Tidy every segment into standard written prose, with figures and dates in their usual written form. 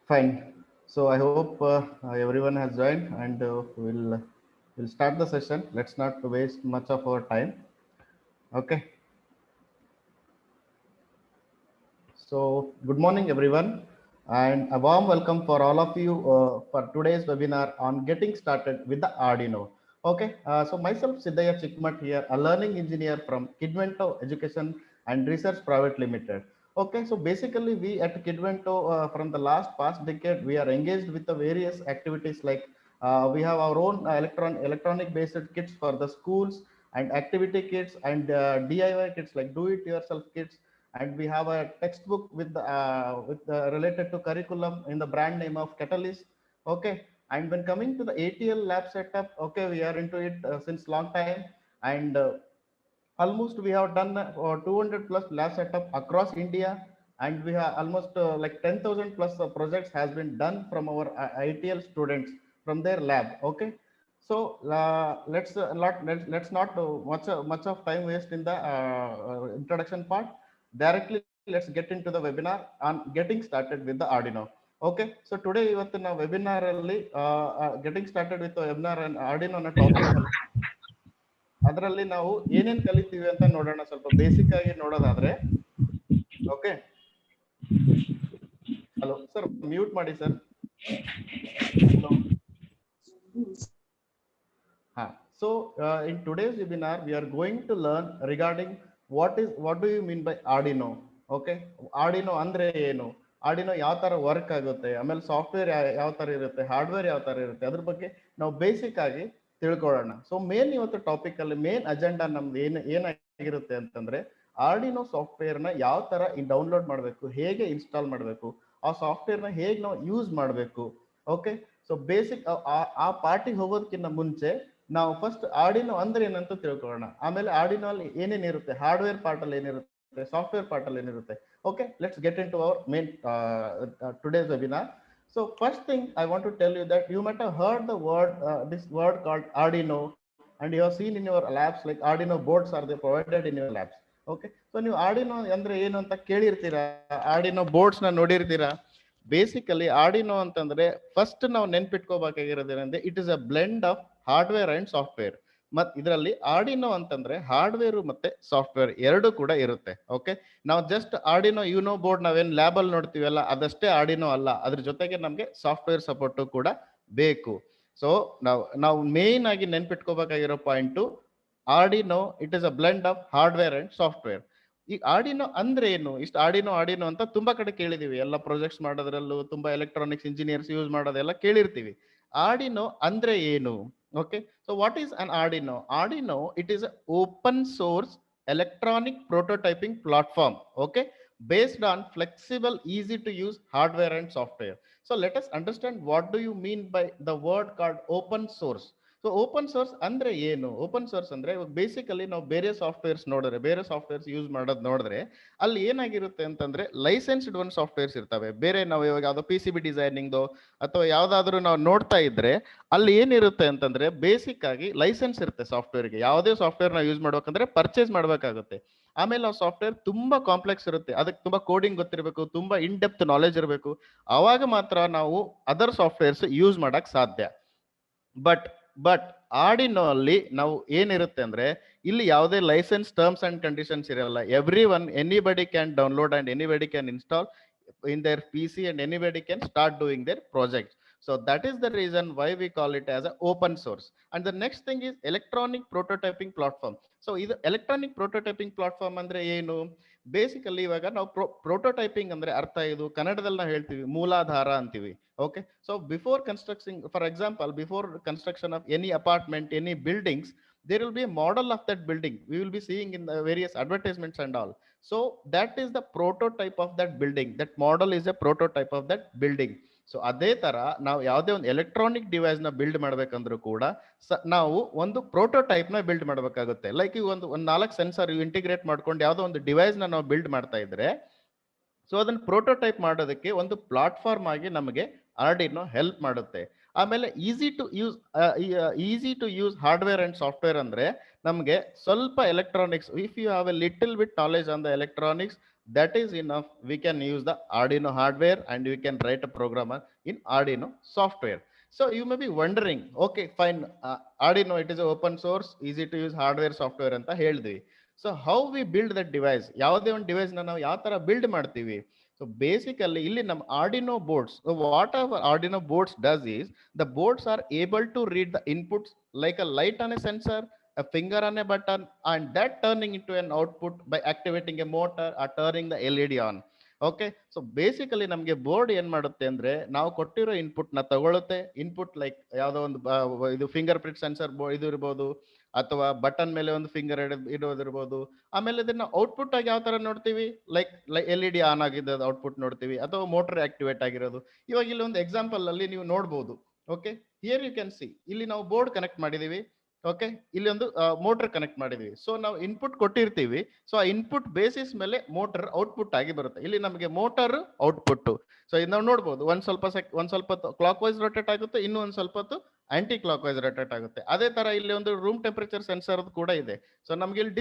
Fine. So I hope everyone has joined, and we'll start the session. Let's not waste much of our time. Okay. So good morning, everyone, and a warm welcome for all of you for today's webinar on getting started with the Arduino. Okay. So myself, Siddhaya Chikmat here, a learning engineer from Kidvento Education and Research Private Limited. Okay, so basically we at Kidvento from the past decade, we are engaged with the various activities like we have our own electronic based kits for the schools and activity kits and DIY kits like do it yourself kits, and we have a textbook with related to curriculum in the brand name of Catalyst. Okay, and when coming to the ATL lab setup, okay, we are into it since long time, and almost we have done 200 plus lab setup across India, and we have almost like 10,000 plus projects has been done from our ITL students from their lab. Okay, so let's not much of time waste in the introduction part. Directly let's get into the webinar on getting started with the Arduino. Okay, so today ಇವತ್ತಿನ webinar ಅಲ್ಲಿ getting started with the webinar and Arduino ಅನ್ನೋ topic ಅಲ್ಲಿ ಅದರಲ್ಲಿ ನಾವು ಏನೇನ್ ಕಲಿತೀವಿ ಅಂತ ನೋಡೋಣ. ಸ್ವಲ್ಪ ಬೇಸಿಕ್ ಆಗಿ ನೋಡೋದಾದ್ರೆ, ಓಕೆ, ಹಲೋ ಸರ್, ಮ್ಯೂಟ್ ಮಾಡಿ ಸರ್. ಹಲೋ, ಹಾ. So in today's webinar we are going to learn regarding what do you mean by Arduino. Okay, Arduino ಅಂದ್ರೆ ಏನು, ಆರ್ಡಿನೋ ಯಾವ ತರ ವರ್ಕ್ ಆಗುತ್ತೆ, ಆಮೇಲೆ ಸಾಫ್ಟ್ವೇರ್ ಯಾವ ತರ ಇರುತ್ತೆ, ಹಾರ್ಡ್ವೇರ್ ಯಾವ ತರ ಇರುತ್ತೆ, ಅದ್ರ ಬಗ್ಗೆ ನಾವು ಬೇಸಿಕ್ ಆಗಿ ತಿಳ್ಕೊಳ್ಳೋಣ. ಸೊ ಮೇನ್ ಇವತ್ತು ಟಾಪಿಕ್ ಅಲ್ಲಿ ಮೇನ್ ಅಜೆಂಡಾ ನಮ್ದು ಏನಾಗಿರುತ್ತೆ ಅಂತಂದ್ರೆ, ಆರ್ಡಿನೋ ಸಾಫ್ಟ್ವೇರ್ ನ ಯಾವ ತರ ಡೌನ್ಲೋಡ್ ಮಾಡಬೇಕು, ಹೇಗೆ ಇನ್ಸ್ಟಾಲ್ ಮಾಡಬೇಕು, ಆ ಸಾಫ್ಟ್ವೇರ್ ನ ಹೇಗೆ ನಾವು ಯೂಸ್ ಮಾಡಬೇಕು. ಓಕೆ, ಸೊ ಬೇಸಿಕ್ ಆ ಪಾರ್ಟಿಗೆ ಹೋಗೋದಕ್ಕಿಂತ ಮುಂಚೆ ನಾವು ಫಸ್ಟ್ ಆರ್ಡಿನೋ ಅಂದ್ರೆ ಏನಂತ ತಿಳ್ಕೊಳ್ಳೋಣ. ಆಮೇಲೆ ಆರ್ಡಿನೋ ಅಲ್ಲಿ ಏನೇನಿರುತ್ತೆ, ಹಾರ್ಡ್ವೇರ್ ಪಾರ್ಟ್ ಅಲ್ಲಿ ಏನಿರುತ್ತೆ, ಸಾಫ್ಟ್ವೇರ್ ಪಾರ್ಟ್ ಅಲ್ಲಿ ಏನಿರುತ್ತೆ. Okay, let's get in to our main today's webinar. So first thing I want to tell you that you might have heard the word this word called Arduino, and you have seen in your labs like Arduino boards are they provided in your labs. Okay, so ನೀವು Arduino ಅಂದ್ರೆ ಏನು ಅಂತ ಕೇಳಿರ್ತೀರಾ, Arduino boards ನ ನೋಡಿರ್ತೀರಾ. Basically Arduino ಅಂತಂದ್ರೆ first ನಾವು ನೆನ್ಪಿಟ್ಕೋಬೇಕಾಗಿರೋದೇನಂದ್ರೆ it is a blend of hardware and software. ಮತ್ ಇದರಲ್ಲಿ ಆರ್ಡಿನೋ ಅಂತಂದ್ರೆ ಹಾರ್ಡ್ವೇರ್ ಮತ್ತೆ ಸಾಫ್ಟ್ವೇರ್ ಎರಡು ಕೂಡ ಇರುತ್ತೆ. ಓಕೆ, ನಾವು ಜಸ್ಟ್ ಆರ್ಡಿನೋ ಯುನೋ ಬೋರ್ಡ್ ನಾವೇನ್ ಲ್ಯಾಬ್ ಅಲ್ಲಿ ನೋಡ್ತೀವಲ್ಲ ಅದಷ್ಟೇ ಆರ್ಡಿನೋ ಅಲ್ಲ, ಅದ್ರ ಜೊತೆಗೆ ನಮ್ಗೆ ಸಾಫ್ಟ್ವೇರ್ ಸಪೋರ್ಟ್ ಕೂಡ ಬೇಕು. ಸೊ ನಾವು ಮೇನ್ ಆಗಿ ನೆನ್ಪಿಟ್ಕೋಬೇಕಾಗಿರೋ point Arduino it is a blend of hardware and software. ಈ ಆರ್ಡಿನೋ ಅಂದ್ರೆ ಏನು, ಇಷ್ಟು ಆರ್ಡಿನೋ ಅಂತ ತುಂಬಾ ಕಡೆ ಕೇಳಿದೀವಿ, ಎಲ್ಲ ಪ್ರಾಜೆಕ್ಟ್ಸ್ ಮಾಡೋದ್ರಲ್ಲೂ ತುಂಬಾ ಎಲೆಕ್ಟ್ರಾನಿಕ್ಸ್ ಇಂಜಿನಿಯರ್ಸ್ ಯೂಸ್ ಮಾಡೋದೆಲ್ಲ ಕೇಳಿರ್ತೀವಿ. ಆರ್ಡಿನೋ ಅಂದ್ರೆ ಏನು? Okay, so what is an Arduino? Arduino, it is an open source electronic prototyping platform, okay, based on flexible, easy to use hardware and software. So let us understand what do you mean by the word called open source. So open source ಅಂದ್ರೆ ಏನು? Open source ಅಂದ್ರೆ basically ನಾವು ಬೇರೆ softwares ನೋಡಿದ್ರೆ, ಬೇರೆ softwares use ಮಾಡೋದು ನೋಡಿದ್ರೆ ಅಲ್ಲಿ ಏನಾಗಿರುತ್ತೆ ಅಂತಂದ್ರೆ ಲೈಸೆನ್ಸ್ಡ್ ಒನ್ ಸಾಫ್ಟ್ವೇರ್ಸ್ ಇರ್ತವೆ. ಬೇರೆ ನಾವು ಇವಾಗ ಯಾವ್ದೋ PCB ಡಿಸೈನಿಂಗ್ದು ಅಥವಾ ಯಾವ್ದಾದ್ರು ನಾವು ನೋಡ್ತಾ ಇದ್ರೆ ಅಲ್ಲಿ ಏನಿರುತ್ತೆ ಅಂತಂದ್ರೆ ಬೇಸಿಕ್ ಆಗಿ ಲೈಸೆನ್ಸ್ ಇರುತ್ತೆ ಸಾಫ್ಟ್ವೇರ್ಗೆ. ಯಾವುದೇ ಸಾಫ್ಟ್ವೇರ್ ನಾವು ಯೂಸ್ ಮಾಡ್ಬೇಕಂದ್ರೆ ಪರ್ಚೇಸ್ ಮಾಡ್ಬೇಕಾಗುತ್ತೆ. ಆಮೇಲೆ ಆ ಸಾಫ್ಟ್ವೇರ್ ತುಂಬಾ ಕಾಂಪ್ಲೆಕ್ಸ್ ಇರುತ್ತೆ, ಅದಕ್ಕೆ ತುಂಬಾ ಕೋಡಿಂಗ್ ಗೊತ್ತಿರಬೇಕು, ತುಂಬಾ ಇನ್ ಡೆಪ್ತ್ ನಾಲೆಜ್ ಇರಬೇಕು. ಅವಾಗ ಮಾತ್ರ ನಾವು ಅದರ್ ಸಾಫ್ಟ್ವೇರ್ಸ್ ಯೂಸ್ ಮಾಡಕ್ ಸಾಧ್ಯ. ಬಟ್ ಆರ್ಡಿನೋ ಅಲ್ಲಿ ನಾವು ಏನಿರುತ್ತೆ ಅಂದ್ರೆ ಇಲ್ಲಿ ಯಾವುದೇ ಲೈಸೆನ್ಸ್ ಟರ್ಮ್ಸ್ ಅಂಡ್ ಕಂಡೀಷನ್ಸ್ ಇರಲ್ಲ. Anybody can download and anybody can install in their PC and anybody can start doing their project. So that is the reason why we call it as a open source. And the next thing is electronic prototyping platform. So ಇದು electronic prototyping platform ಅಂದ್ರೆ ಏನು? Basically ಇವಾಗ ನಾವು prototyping ಅಂದ್ರೆ ಅರ್ಥ ಇದು ಕನ್ನಡದಲ್ಲಿ ನಾವು ಹೇಳ್ತೀವಿ ಮೂಲಾಧಾರ ಅಂತೀವಿ. Okay, so before constructing, for example before construction of any apartment, any buildings, there will be a model of that building we will be seeing in the various advertisements and all. So that is the prototype of that building. That model is a prototype of that building. So ಅದೇ ತರ ನಾವು ಯಾವುದೇ ಒಂದು electronic device ನ build ಮಾಡ್ಬೇಕಂದ್ರೂ ಕೂಡ ನಾವು ಒಂದು prototype ನ ಬಿಲ್ಡ್ ಮಾಡ್ಬೇಕಾಗುತ್ತೆ. ಲೈಕ್ ಈಗ ಒಂದು 4 ಸೆನ್ಸರ್ ಇಂಟಿಗ್ರೇಟ್ ಮಾಡ್ಕೊಂಡು ಯಾವುದೋ ಒಂದು ಡಿವೈಸ್ ನ ನಾವು ಬಿಲ್ಡ್ ಮಾಡ್ತಾ ಇದ್ರೆ, ಸೊ ಅದನ್ನ ಪ್ರೋಟೋಟೈಪ್ ಮಾಡೋದಕ್ಕೆ ಒಂದು ಪ್ಲಾಟ್ಫಾರ್ಮ್ ಆಗಿ ನಮಗೆ ಆರ್ಡಿನೋ ಹೆಲ್ಪ್ ಮಾಡುತ್ತೆ. ಆಮೇಲೆ easy to use hardware and software ಅಂದ್ರೆ ನಮಗೆ ಸ್ವಲ್ಪ electronics, if you have a little bit knowledge on the electronics that is enough. We can use the Arduino hardware and we can write a programmer in Arduino software. So you may be wondering, okay, fine, Arduino, it is open source, easy to use hardware software ಅಂತ ಹೇಳಿದ್ವಿ. So how we build that device, ಯಾವುದೇ ಒಂದು device ನಾವು ಯಾವ ತರ build ಮಾಡ್ತೀವಿ. So basically ಇಲ್ಲಿ ನಮ್ಮ Arduino boards, what our Arduino boards does is, the boards are able to read the inputs like a light on a sensor, a finger on a button, and that turning into an output by activating a motor or turning the LED on. Okay, so basically ನಮಗೆ board ಏನ್ ಮಾಡುತ್ತೆ ಅಂದ್ರೆ, ನಾವು ಕೊಟ್ಟಿರೋ input ನ ತಗೊಳುತ್ತೆ. Input like ಯಾವ್ದೋ ಒಂದು ಇದು ಫಿಂಗರ್ ಪ್ರಿಂಟ್ ಸೆನ್ಸರ್ ಇದು ಇರ್ಬೋದು, ಅಥವಾ ಬಟನ್ ಮೇಲೆ ಒಂದು ಫಿಂಗರ್ ಇಡೋದಿರ್ಬೋದು. ಆಮೇಲೆ ಇದನ್ನ ಔಟ್ಪುಟ್ ಆಗಿ ಯಾವ ತರ ನೋಡ್ತೀವಿ, ಲೈಕ್ LED ಆನ್ ಆಗಿದ್ದು ಔಟ್ಪುಟ್ ನೋಡ್ತೀವಿ, ಅಥವಾ ಮೋಟರ್ ಆಕ್ಟಿವೇಟ್ ಆಗಿರೋದು. ಇವಾಗ ಇಲ್ಲಿ ಒಂದು ಎಕ್ಸಾಂಪಲ್ ಅಲ್ಲಿ ನೀವು ನೋಡ್ಬೋದು. Okay, here you can see, ಇಲ್ಲಿ ನಾವು ಬೋರ್ಡ್ ಕನೆಕ್ಟ್ ಮಾಡಿದೀವಿ. ಓಕೆ, ಇಲ್ಲಿ ಒಂದು ಮೋಟರ್ ಕನೆಕ್ಟ್ ಮಾಡಿದೀವಿ. ಸೊ ನಾವು ಇನ್ಪುಟ್ ಕೊಟ್ಟಿರ್ತೀವಿ. ಸೊ ಆ ಇನ್ಪುಟ್ ಬೇಸಿಸ್ ಮೇಲೆ ಮೋಟರ್ ಔಟ್ಪುಟ್ ಆಗಿ ಬರುತ್ತೆ. ಇಲ್ಲಿ ನಮಗೆ ಮೋಟರ್ ಔಟ್ಪುಟ್. ಸೊ ಇದು ನಾವು ನೋಡ್ಬೋದು, ಒಂದ್ ಸ್ವಲ್ಪ ಕ್ಲಾಕ್ ವೈಸ್ ರೊಟೇಟ್ ಆಗುತ್ತೆ, ಇನ್ನು ಒಂದ್ ಸ್ವಲ್ಪ ಹೊತ್ತು ಆಂಟಿ ಕ್ಲಾಕ್ ವೈಸ್ ರೊಟೇಟ್ ಆಗುತ್ತೆ. ಅದೇ ತರ ಇಲ್ಲಿ ಒಂದು ರೂಮ್ ಟೆಂಪರೇಚರ್ ಸೆನ್ಸರ್ ಕೂಡ ಇದೆ. ಸೊ ನಮ್ಗೆ ಇಲ್ಲಿ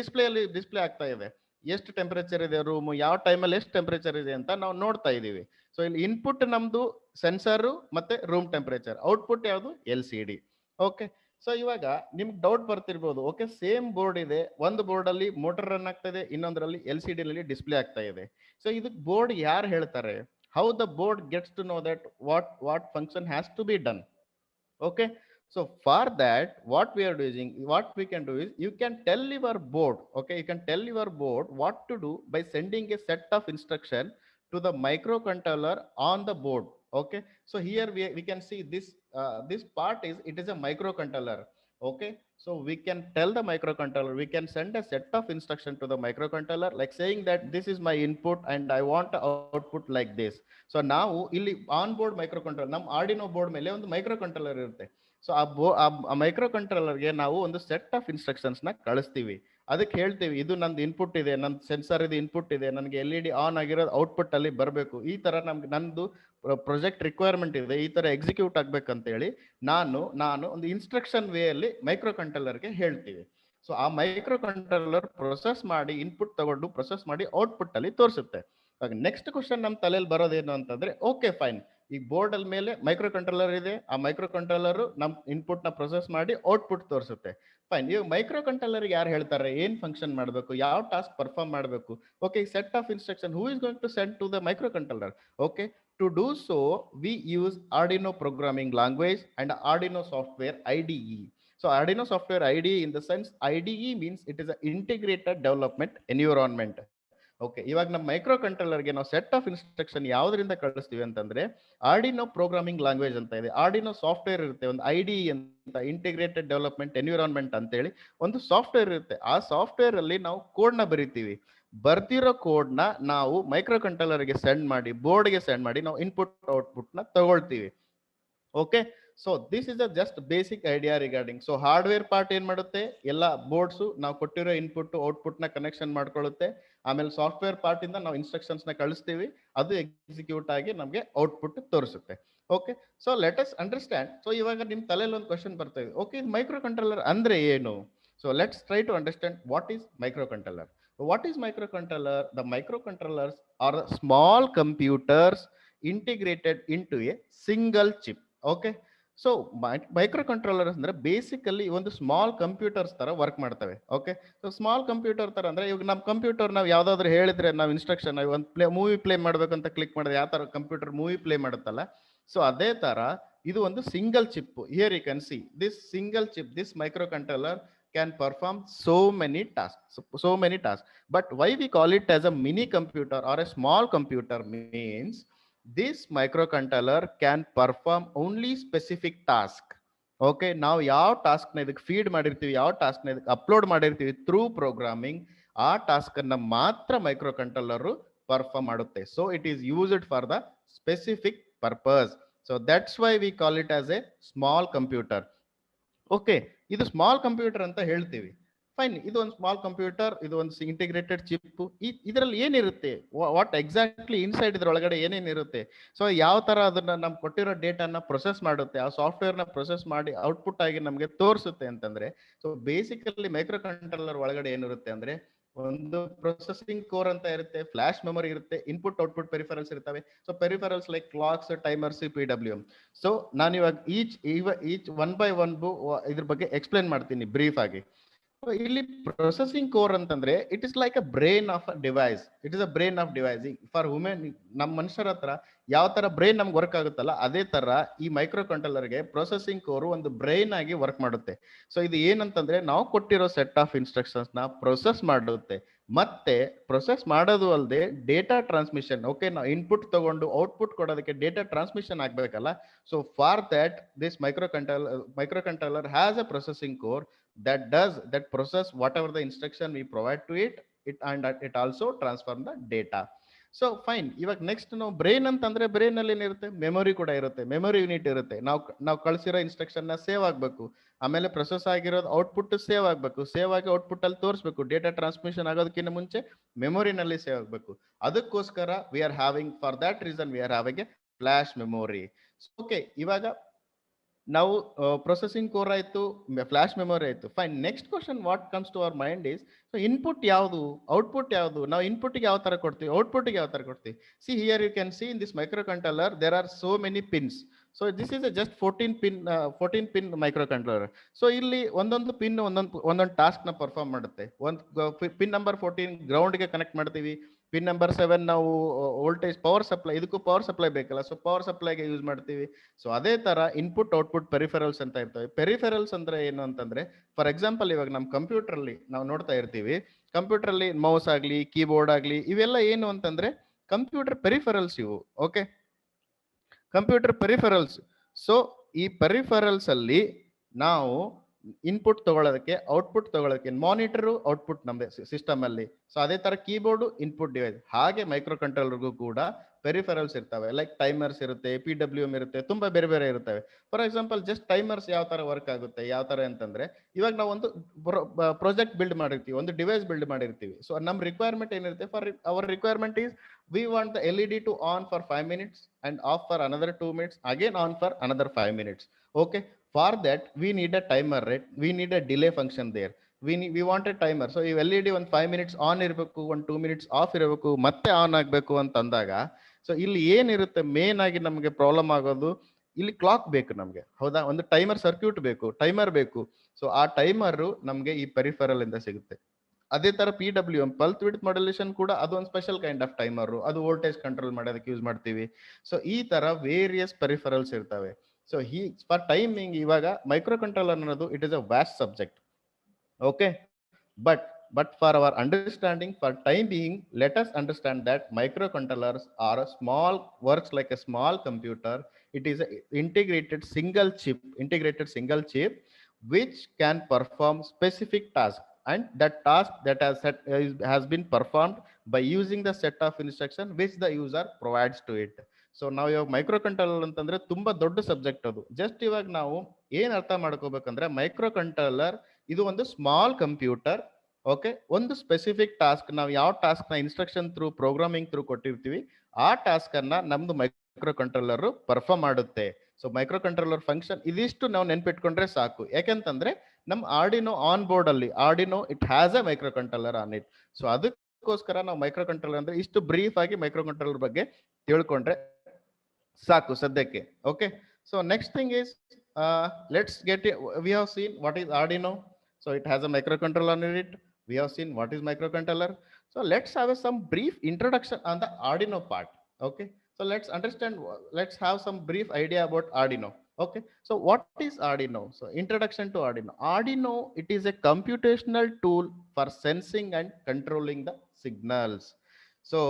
ಡಿಸ್ಪ್ಲೇ ಆಗ್ತಾ ಇದೆ, ಎಷ್ಟು ಟೆಂಪರೇಚರ್ ಇದೆ ರೂಮ್, ಯಾವ ಟೈಮಲ್ಲಿ ಎಷ್ಟು ಟೆಂಪರೇಚರ್ ಇದೆ ಅಂತ ನಾವು ನೋಡ್ತಾ ಇದೀವಿ. ಸೊ ಇಲ್ಲಿ ಇನ್ಪುಟ್ ನಮ್ದು ಸೆನ್ಸರ್ ಮತ್ತೆ ರೂಮ್ ಟೆಂಪರೇಚರ್, ಔಟ್ಪುಟ್ ಯಾವುದು LCD. ಓಕೆ, ಸೊ ಇವಾಗ ನಿಮ್ಗೆ ಡೌಟ್ ಬರ್ತಿರ್ಬೋದು, ಓಕೆ ಸೇಮ್ ಬೋರ್ಡ್ ಇದೆ, ಒಂದು ಬೋರ್ಡ್ ಅಲ್ಲಿ ಮೋಟರ್ ರನ್ ಆಗ್ತಾ ಇದೆ, ಇನ್ನೊಂದರಲ್ಲಿ LCD ನಲ್ಲಿ ಡಿಸ್ಪ್ಲೇ ಆಗ್ತಾ ಇದೆ. ಸೊ ಇದಕ್ಕೆ ಬೋರ್ಡ್ ಯಾರು ಹೇಳ್ತಾರೆ? How the board gets to know that what function has to be done. Okay, so for that what we can do is, you can tell your board, okay, you can tell your board what to do by sending a set of instruction to the microcontroller on the board. Okay, so here we can see this part is, it is a microcontroller. Okay, so we can tell the microcontroller, we can send a set of instruction to the microcontroller, like saying that this is my input and I want output like this. So ನಾವು ಇಲ್ಲಿ on board microcontroller, ನಮ್ಮ Arduino board ಮೇಲೆ ಒಂದು microcontroller ಇರುತ್ತೆ. So ಆ ಮೈಕ್ರೋಕಂಟ್ರೋಲರ್ಗೆ ನಾವು ಒಂದು set of instructions ನ ಕಳಿಸ್ತೀವಿ. ಅದಕ್ಕೆ ಹೇಳ್ತೀವಿ, ಇದು ನಂದು ಇನ್ಪುಟ್ ಇದೆ, ನನ್ನ ಸೆನ್ಸರ್ ಇದು ಇನ್ಪುಟ್ ಇದೆ, ನನಗೆ LED ಆನ್ ಆಗಿರೋದು ಔಟ್ಪುಟ್ ಅಲ್ಲಿ ಬರಬೇಕು, ಈ ತರ ನಂದು ಪ್ರಾಜೆಕ್ಟ್ ರಿಕ್ವೈರ್ಮೆಂಟ್ ಇದೆ, ಈ ತರ ಎಕ್ಸಿಕ್ಯೂಟ್ ಆಗ್ಬೇಕಂತ ಹೇಳಿ ನಾನು ಒಂದು ಇನ್ಸ್ಟ್ರಕ್ಷನ್ ವೇ ಅಲ್ಲಿ ಮೈಕ್ರೋಕಂಟ್ರೋಲರ್ಗೆ ಹೇಳ್ತೀವಿ. ಸೊ ಆ ಮೈಕ್ರೋಕಂಟ್ರೋಲರ್ ಪ್ರೊಸೆಸ್ ಮಾಡಿ, ಇನ್ಪುಟ್ ತಗೊಂಡು ಪ್ರೊಸೆಸ್ ಮಾಡಿ ಔಟ್ಪುಟ್ ಅಲ್ಲಿ ತೋರಿಸುತ್ತೆ. ನೆಕ್ಸ್ಟ್ ಕ್ವಶನ್ ನಮ್ಮ ತಲೆಯಲ್ಲಿ ಬರೋದೇನು ಅಂತಂದ್ರೆ, ಓಕೆ ಫೈನ್, ಈಗ ಬೋರ್ಡ್ ಅಲ್ಲಿ ಮೇಲೆ ಮೈಕ್ರೋ ಕಂಟ್ರೋಲರ್ ಇದೆ, ಆ ಮೈಕ್ರೋ ಕಂಟ್ರೋಲರ್ ನಮ್ ಇನ್ಪುಟ್ ನ ಪ್ರೊಸೆಸ್ ಮಾಡಿ ಔಟ್ಪುಟ್ ತೋರಿಸುತ್ತೆ. ಫೈನ್, ಇವಾಗ ಮೈಕ್ರೋ ಕಂಟ್ರೋಲರ್ ಯಾರು ಹೇಳ್ತಾರೆ ಏನ್ ಫಂಕ್ಷನ್ ಮಾಡಬೇಕು, ಯಾವ ಟಾಸ್ಕ್ ಪರ್ಫಾರ್ಮ್ ಮಾಡಬೇಕು? Okay, set of instruction, who is going to send to the micro controller? Okay, to do so we use Arduino programming language and Arduino software IDE. So Arduino software IDE, in the sense IDE means it is an integrated development environment. Okay, ಇವಾಗ ನಮ್ಮ micro ಕಂಟ್ರೋಲರ್ಗೆ ನಾವು set of instruction ಯಾವ್ದರಿಂದ ಕಳಿಸ್ತೀವಿ ಅಂತಂದ್ರೆ, Arduino programming language ಅಂತ ಇದೆ, Arduino software ಇರುತ್ತೆ, ಒಂದು IDE ಅಂತ, ಇಂಟಿಗ್ರೇಟೆಡ್ ಡೆವಲಪ್ಮೆಂಟ್ ಎನ್ವಿರಾನ್ಮೆಂಟ್ ಅಂತ ಹೇಳಿ ಒಂದು ಸಾಫ್ಟ್ವೇರ್ ಇರುತ್ತೆ. ಆ ಸಾಫ್ಟ್ವೇರ್ ಅಲ್ಲಿ ನಾವು ಕೋಡ್ ನ ಬರಿತೀವಿ. ಬರ್ತಿರೋ ಕೋಡ್ ನ ನಾವು ಮೈಕ್ರೋ ಕಂಟ್ರೋಲರ್ಗೆ ಸೆಂಡ್ ಮಾಡಿ, ಬೋರ್ಡ್ಗೆ ಸೆಂಡ್ ಮಾಡಿ, ನಾವು ಇನ್ಪುಟ್ ಔಟ್ಪುಟ್ ನ ತಗೊಳ್ತೀವಿ. Okay, so this is a just basic idea regarding. So hardware part ಏನ್ ಮಾಡುತ್ತೆ, ಎಲ್ಲ ಬೋರ್ಡ್ಸ್ ನಾವು ಕೊಟ್ಟಿರೋ ಇನ್ಪುಟ್ ಔಟ್ಪುಟ್ ನ ಕನೆಕ್ಷನ್ ಮಾಡ್ಕೊಳ್ಳುತ್ತೆ. ಆಮೇಲೆ ಸಾಫ್ಟ್ವೇರ್ ಪಾರ್ಟ್ ಇಂದ ನಾವು ಇನ್ಸ್ಟ್ರಕ್ಷನ್ಸ್ ನ ಕಳಿಸ್ತೀವಿ, ಅದು ಎಕ್ಸಿಕ್ಯೂಟ್ ಆಗಿ ನಮಗೆ ಔಟ್ಪುಟ್ ತೋರಿಸುತ್ತೆ. Okay, so let us understand. So ಇವಾಗ ನಿಮ್ ತಲೆಯಲ್ಲಿ ಒಂದು ಕ್ವಶನ್ ಬರ್ತಾ ಇದೆ, ಓಕೆ ಮೈಕ್ರೋ ಕಂಟ್ರೋಲರ್ ಅಂದ್ರೆ ಏನು? So let's try to understand what is micro controller. What is microcontroller? The microcontrollers are small computers integrated into a single chip. Okay, so micro controller ಅಂದ್ರೆ basically ಒಂದು small computers ತರ work ಮಾಡ್ತವೆ. Okay, so small computer ತರ ಅಂದ್ರೆ, ಇವಾಗ ನಮ್ಮ computer ನಾವು ಯಾವ್ದಾದ್ರು ಹೇಳಿದ್ರೆ, ನಾವು ಇನ್ಸ್ಟ್ರಕ್ಷನ್ ಒಂದು ಮೂವಿ ಪ್ಲೇ ಮಾಡ್ಬೇಕಂತ ಕ್ಲಿಕ್ ಮಾಡಿದ್ರೆ ಯಾವ ತರ ಕಂಪ್ಯೂಟರ್ ಮೂವಿ ಪ್ಲೇ ಮಾಡುತ್ತಲ್ಲ, ಸೊ ಅದೇ ತರ ಇದು ಒಂದು single chip. Here you can see this single chip, this micro controller can perform so many tasks. But why we call it as a mini computer or a small computer means, this microcontroller can perform only specific task. Okay, ನಾವು ಯಾವ task ನ ಇದಕ್ಕೆ feed ಮಾಡಿರ್ತೀವಿ, ಯಾವ task ನ ಇದಕ್ಕೆ upload ಮಾಡಿರ್ತೀವಿ through programming, ಆ ಟಾಸ್ಕ್ ಅನ್ನ ಮಾತ್ರ ಮೈಕ್ರೋ ಕಂಟ್ರೋಲರ್ ಪರ್ಫಾರ್ಮ್ ಮಾಡುತ್ತೆ. So it is used for the specific purpose. So that's why we call it as A small computer. Okay, ಇದು ಸ್ಮಾಲ್ ಕಂಪ್ಯೂಟರ್ ಅಂತ ಹೇಳ್ತೀವಿ. ಫೈನ್, ಇದು ಒಂದು ಸ್ಮಾಲ್ ಕಂಪ್ಯೂಟರ್, ಇದು ಒಂದು ಇಂಟಿಗ್ರೇಟೆಡ್ ಚಿಪ್. ಇದರಲ್ಲಿ ಏನಿರುತ್ತೆ, ವಾಟ್ ಎಕ್ಸಾಕ್ಟ್ಲಿ ಇನ್ಸೈಡ್ ಇದ್ರೊಳಗಡೆ ಏನೇನಿರುತ್ತೆ, ಸೊ ಯಾವ ತರ ಅದನ್ನ ನಮ್ಗೆ ಕೊಟ್ಟಿರೋ ಡೇಟಾನ ಪ್ರೊಸೆಸ್ ಮಾಡುತ್ತೆ, ಆ ಸಾಫ್ಟ್ವೇರ್ ನ ಪ್ರೊಸೆಸ್ ಮಾಡಿ ಔಟ್ಪುಟ್ ಆಗಿ ನಮಗೆ ತೋರಿಸುತ್ತೆ ಅಂತಂದ್ರೆ, ಸೊ ಬೇಸಿಕಲಿ ಮೈಕ್ರೋ ಕಂಟ್ರೋಲರ್ ಒಳಗಡೆ ಏನಿರುತ್ತೆ ಅಂದ್ರೆ, ಒಂದು ಪ್ರೊಸೆಸಿಂಗ್ ಕೋರ್ ಅಂತ ಇರುತ್ತೆ, ಫ್ಲಾಶ್ ಮೆಮೊರಿ ಇರುತ್ತೆ, ಇನ್ಪುಟ್ ಔಟ್ಪುಟ್ ಪೆರಿಫರಲ್ಸ್ ಇರ್ತವೆ. So peripherals like clocks, timers, PWM. So ನಾನು ಇವಾಗ ಈಚ್ ಒನ್ ಬೈ ಒನ್ ಇದ್ರ ಬಗ್ಗೆ ಎಕ್ಸ್ಪ್ಲೇನ್ ಮಾಡ್ತೀನಿ ಬ್ರೀಫ್ ಆಗಿ. ಇಲ್ಲಿ ಪ್ರೊಸೆಸಿಂಗ್ ಕೋರ್ ಅಂತಂದ್ರೆ it is like a brain of a device. It is a brain of device. For women, ನಮ್ಮ ಮನುಷ್ಯರ ಹತ್ರ ಯಾವ ತರ ಬ್ರೈನ್ ನಮ್ಗೆ ವರ್ಕ್ ಆಗುತ್ತಲ್ಲ, ಅದೇ ತರ ಈ ಮೈಕ್ರೋ ಕಂಟ್ರೋಲರ್ಗೆ ಪ್ರೊಸೆಸಿಂಗ್ ಕೋರ್ ಒಂದು ಬ್ರೈನ್ ಆಗಿ ವರ್ಕ್ ಮಾಡುತ್ತೆ. ಸೊ ಇದು ಏನಂತಂದ್ರೆ ನಾವು ಕೊಟ್ಟಿರೋ ಸೆಟ್ ಆಫ್ ಇನ್ಸ್ಟ್ರಕ್ಷನ್ಸ್ ನ ಪ್ರೊಸೆಸ್ ಮಾಡುತ್ತೆ. ಮತ್ತೆ ಪ್ರೊಸೆಸ್ ಮಾಡೋದು ಅಲ್ಲದೆ ಡೇಟಾ ಟ್ರಾನ್ಸ್ಮಿಷನ್. ಓಕೆ, ನಾವು ಇನ್ಪುಟ್ ತಗೊಂಡು ಔಟ್ಪುಟ್ ಕೊಡೋದಕ್ಕೆ ಡೇಟಾ ಟ್ರಾನ್ಸ್ಮಿಷನ್ ಆಗ್ಬೇಕಲ್ಲ. So for that this micro controller has a processing core that process whatever the instruction we provide to it and it also transform the data. So fine. ಇವಾಗ next ನಾವು brain ಅಂತಂದ್ರೆ brain ಅಲ್ಲಿ ಏನಿರುತ್ತೆ, memory ಕೂಡ ಇರುತ್ತೆ, memory unit ಇರುತ್ತೆ. ನಾವು ಕಳಿಸಿರೋ instruction ನ ಸೇವ್ ಆಗ್ಬೇಕು, ಆಮೇಲೆ ಪ್ರೊಸೆಸ್ ಆಗಿರೋದು ಔಟ್ಪುಟ್ ಸೇವ್ ಆಗ್ಬೇಕು, ಸೇವ್ ಆಗಿ ಔಟ್ಪುಟ್ ಅಲ್ಲಿ ತೋರಿಸ್ಬೇಕು. ಡೇಟಾ ಟ್ರಾನ್ಸ್ಮಿಷನ್ ಆಗೋದಕ್ಕಿಂತ ಮುಂಚೆ ಮೆಮೊರಿನಲ್ಲಿ ಸೇವ್ ಆಗ್ಬೇಕು. ಅದಕ್ಕೋಸ್ಕರ we are having, for that reason we are having a flash memory. Okay, ಇವಾಗ ನಾವು ಪ್ರೊಸೆಸಿಂಗ್ ಕೋರ್ ಆಯ್ತು, ಫ್ಲಾಶ್ ಮೆಮೊರಿ ಆಯ್ತು. Fine. Next question what comes to our mind is, so input ಯಾವುದು, output ಯಾವುದು? ನಾವು ಇನ್ಪುಟ್ ಯಾವ ತರ ಕೊಡ್ತೀವಿ, ಔಟ್ಪುಟ್ ಯಾವ ತರ ಕೊಡ್ತೀವಿ? See here you can see in this micro controller there are so many pins. So this is just 14 pin micro controller. So ಇಲ್ಲಿ ಒಂದೊಂದು ಪಿನ್ ಒಂದೊಂದು ಟಾಸ್ಕ್ ನ ಪರ್ಫಾರ್ಮ್ ಮಾಡುತ್ತೆ. ಒಂದು ಪಿನ್ ನಂಬರ್ 14 ಗ್ರೌಂಡ್ ಗೆ ಕನೆಕ್ಟ್ ಮಾಡ್ತೀವಿ. ಪಿನ್ ನಂಬರ್ 7 ನಾವು voltage power supply, ಇದಕ್ಕೂ ಪವರ್ ಸಪ್ಲೈ ಬೇಕಲ್ಲ, ಸೊ ಪವರ್ ಸಪ್ಲೈಗೆ ಯೂಸ್ ಮಾಡ್ತೀವಿ. ಸೊ ಅದೇ ತರ ಇನ್ಪುಟ್ ಔಟ್ಪುಟ್ ಪೆರಿಫೆರಲ್ಸ್ ಅಂತ ಇರ್ತವೆ. ಪೆರಿಫೆರಲ್ಸ್ ಅಂದ್ರೆ ಏನು ಅಂತಂದ್ರೆ, ಫಾರ್ ಎಕ್ಸಾಂಪಲ್ ಇವಾಗ ನಮ್ಮ ಕಂಪ್ಯೂಟರ್ ಅಲ್ಲಿ ನಾವು ನೋಡ್ತಾ ಇರ್ತೀವಿ, ಕಂಪ್ಯೂಟರ್ ಅಲ್ಲಿ ಮೌಸ್ ಆಗ್ಲಿ, ಕೀಬೋರ್ಡ್ ಆಗ್ಲಿ, ಇವೆಲ್ಲ ಏನು ಅಂತಂದ್ರೆ ಕಂಪ್ಯೂಟರ್ ಪೆರಿಫೆರಲ್ಸ್ ಇವು. Okay, computer peripherals. ಸೊ ಈ ಪೆರಿಫೆರಲ್ಸ್ ಅಲ್ಲಿ ನಾವು ಇನ್ಪುಟ್ ತಗೊಳ್ಳೋದಕ್ಕೆ, ಔಟ್ಪುಟ್ ತಗೊಳ್ಳೋದಕ್ಕೆ ಮಾನಿಟರ್ ಔಟ್ಪುಟ್ ನಮ್ದೆ ಸಿಸ್ಟಮ್ ಅಲ್ಲಿ. ಸೊ ಅದೇ ತರ ಕೀಬೋರ್ಡ್ ಇನ್ಪುಟ್ ಡಿವೈಸ್. ಹಾಗೆ ಮೈಕ್ರೋ ಕಂಟ್ರೋಲರ್ಗೂ ಕೂಡ ಪೆರಿಫೆರಲ್ಸ್ ಇರ್ತವೆ. ಲೈಕ್ ಟೈಮರ್ಸ್ ಇರುತ್ತೆ, PWM ಇರುತ್ತೆ, ತುಂಬಾ ಬೇರೆ ಬೇರೆ ಇರ್ತವೆ. ಫಾರ್ ಎಕ್ಸಾಂಪಲ್ ಜಸ್ಟ್ ಟೈಮರ್ಸ್ ಯಾವ ತರ ವರ್ಕ್ ಆಗುತ್ತೆ, ಯಾವ ತರ ಅಂತಂದ್ರೆ, ಇವಾಗ ನಾವು ಒಂದು ಪ್ರಾಜೆಕ್ಟ್ ಬಿಲ್ಡ್ ಮಾಡಿರ್ತೀವಿ, ಒಂದು ಡಿವೈಸ್ ಬಿಲ್ಡ್ ಮಾಡಿರ್ತೀವಿ. ಸೊ ನಮ್ ರಿಕ್ವೈರ್ಮೆಂಟ್ ಏನಿರುತ್ತೆ, for our requirement is we want the LED to on for 5 minutes and off for another 2 minutes, again on for another 5 minutes. Okay, for that we need a timer, right? We need a delay function there. We want a timer. So if LED ಒಂದು 5 minutes on ಇರಬೇಕು, ಒಂದು 2 minutes of ಇರಬೇಕು, ಮತ್ತೆ on ಆಗಬೇಕು ಅಂತ ಅಂದಾಗ, so ಇಲ್ಲಿ ಏನಿರುತ್ತೆ ಮೇನ್ ಆಗಿ ನಮಗೆ ಪ್ರಾಬ್ಲಮ್ ಆಗೋದು, ಇಲ್ಲಿ ಕ್ಲಾಕ್ ಬೇಕು ನಮಗೆ, ಹೌದಾ? ಒಂದು ಟೈಮರ್ ಸರ್ಕ್ಯೂಟ್ ಬೇಕು, ಟೈಮರ್ ಬೇಕು. ಸೊ ಆ ಟೈಮರ್ ನಮಗೆ ಈ ಪೆರಿಫೆರಲ್ ಇಂದ ಸಿಗುತ್ತೆ. ಅದೇ ತರ PWM ಪಲ್ಸ್ ವಿಡ್ತ್ ಮಾಡ್ಯುಲೇಷನ್ ಕೂಡ ಅದೊಂದು ಸ್ಪೆಷಲ್ ಕೈಂಡ್ ಆಫ್ ಟೈಮರ್, ಅದು ವೋಲ್ಟೇಜ್ ಕಂಟ್ರೋಲ್ ಮಾಡೋದಕ್ಕೆ ಯೂಸ್ ಮಾಡ್ತೀವಿ. ಸೊ ಈ ತರ ವೇರಿಯಸ್ ಪೆರಿಫೆರಲ್ಸ್ ಇರ್ತವೆ. ಸೊ ಫಾರ್ ಟೈಮಿಂಗ್, ಇವಾಗ ಮೈಕ್ರೋ ಕಂಟ್ರೋಲರ್ ಅನ್ನೋದು it is a vast subject. Okay, but for our understanding, for time being, let us understand that microcontrollers are a small, works like a small computer. It is a integrated single chip which can perform specific task, and that task that has been performed by using the set of instruction which the user provides to it. So ನಾವು ಇವಾಗ micro controller ಅಂತಂದ್ರೆ ತುಂಬಾ ದೊಡ್ಡ subject ಅದು. Just ಇವಾಗ ನಾವು ಏನ್ ಅರ್ಥ ಮಾಡ್ಕೋಬೇಕಂದ್ರೆ, ಮೈಕ್ರೋ ಕಂಟ್ರೋಲರ್ ಇದು ಒಂದು ಸ್ಮಾಲ್ ಕಂಪ್ಯೂಟರ್. ಓಕೆ, ಒಂದು ಸ್ಪೆಸಿಫಿಕ್ ಟಾಸ್ಕ್, ನಾವು ಯಾವ ಟಾಸ್ಕ್ ನ ಇನ್ಸ್ಟ್ರಕ್ಷನ್ ಥ್ರೂ, ಪ್ರೋಗ್ರಾಮಿಂಗ್ ಥ್ರೂ ಕೊಟ್ಟಿರ್ತೀವಿ, ಆ ಟಾಸ್ಕ್ ಅನ್ನ ನಮ್ದು ಮೈಕ್ರೋ ಕಂಟ್ರೋಲರ್ ಪರ್ಫಾರ್ಮ್ ಮಾಡುತ್ತೆ. ಸೊ ಮೈಕ್ರೋ ಕಂಟ್ರೋಲರ್ ಫಂಕ್ಷನ್ ಇದಿಷ್ಟು ನಾವು ನೆನ್ಪಿಟ್ಕೊಂಡ್ರೆ ಸಾಕು. ಯಾಕೆಂತಂದ್ರೆ ನಮ್ ಆರ್ಡಿನೋ ಆನ್ ಬೋರ್ಡ್ ಅಲ್ಲಿ, Arduino it has a micro controller on it. So ಅದಕ್ಕೋಸ್ಕರ ನಾವು ಮೈಕ್ರೋ ಕಂಟ್ರೋಲರ್ ಅಂದ್ರೆ ಇಷ್ಟು ಬ್ರೀಫ್ ಆಗಿ ಮೈಕ್ರೋ ಕಂಟ್ರೋಲರ್ ಬಗ್ಗೆ ತಿಳ್ಕೊಂಡ್ರೆ ಸಾಕು ಸದ್ಯಕ್ಕೆ. Okay, so next thing is, let's get it. We have seen what is Arduino. So it has a microcontroller on it. We have seen what is microcontroller. So let's have some brief introduction on the Arduino part. Okay, so let's have some brief idea about Arduino. Okay, so what is Arduino? So introduction to Arduino, it is a computational tool for sensing and controlling the signals. So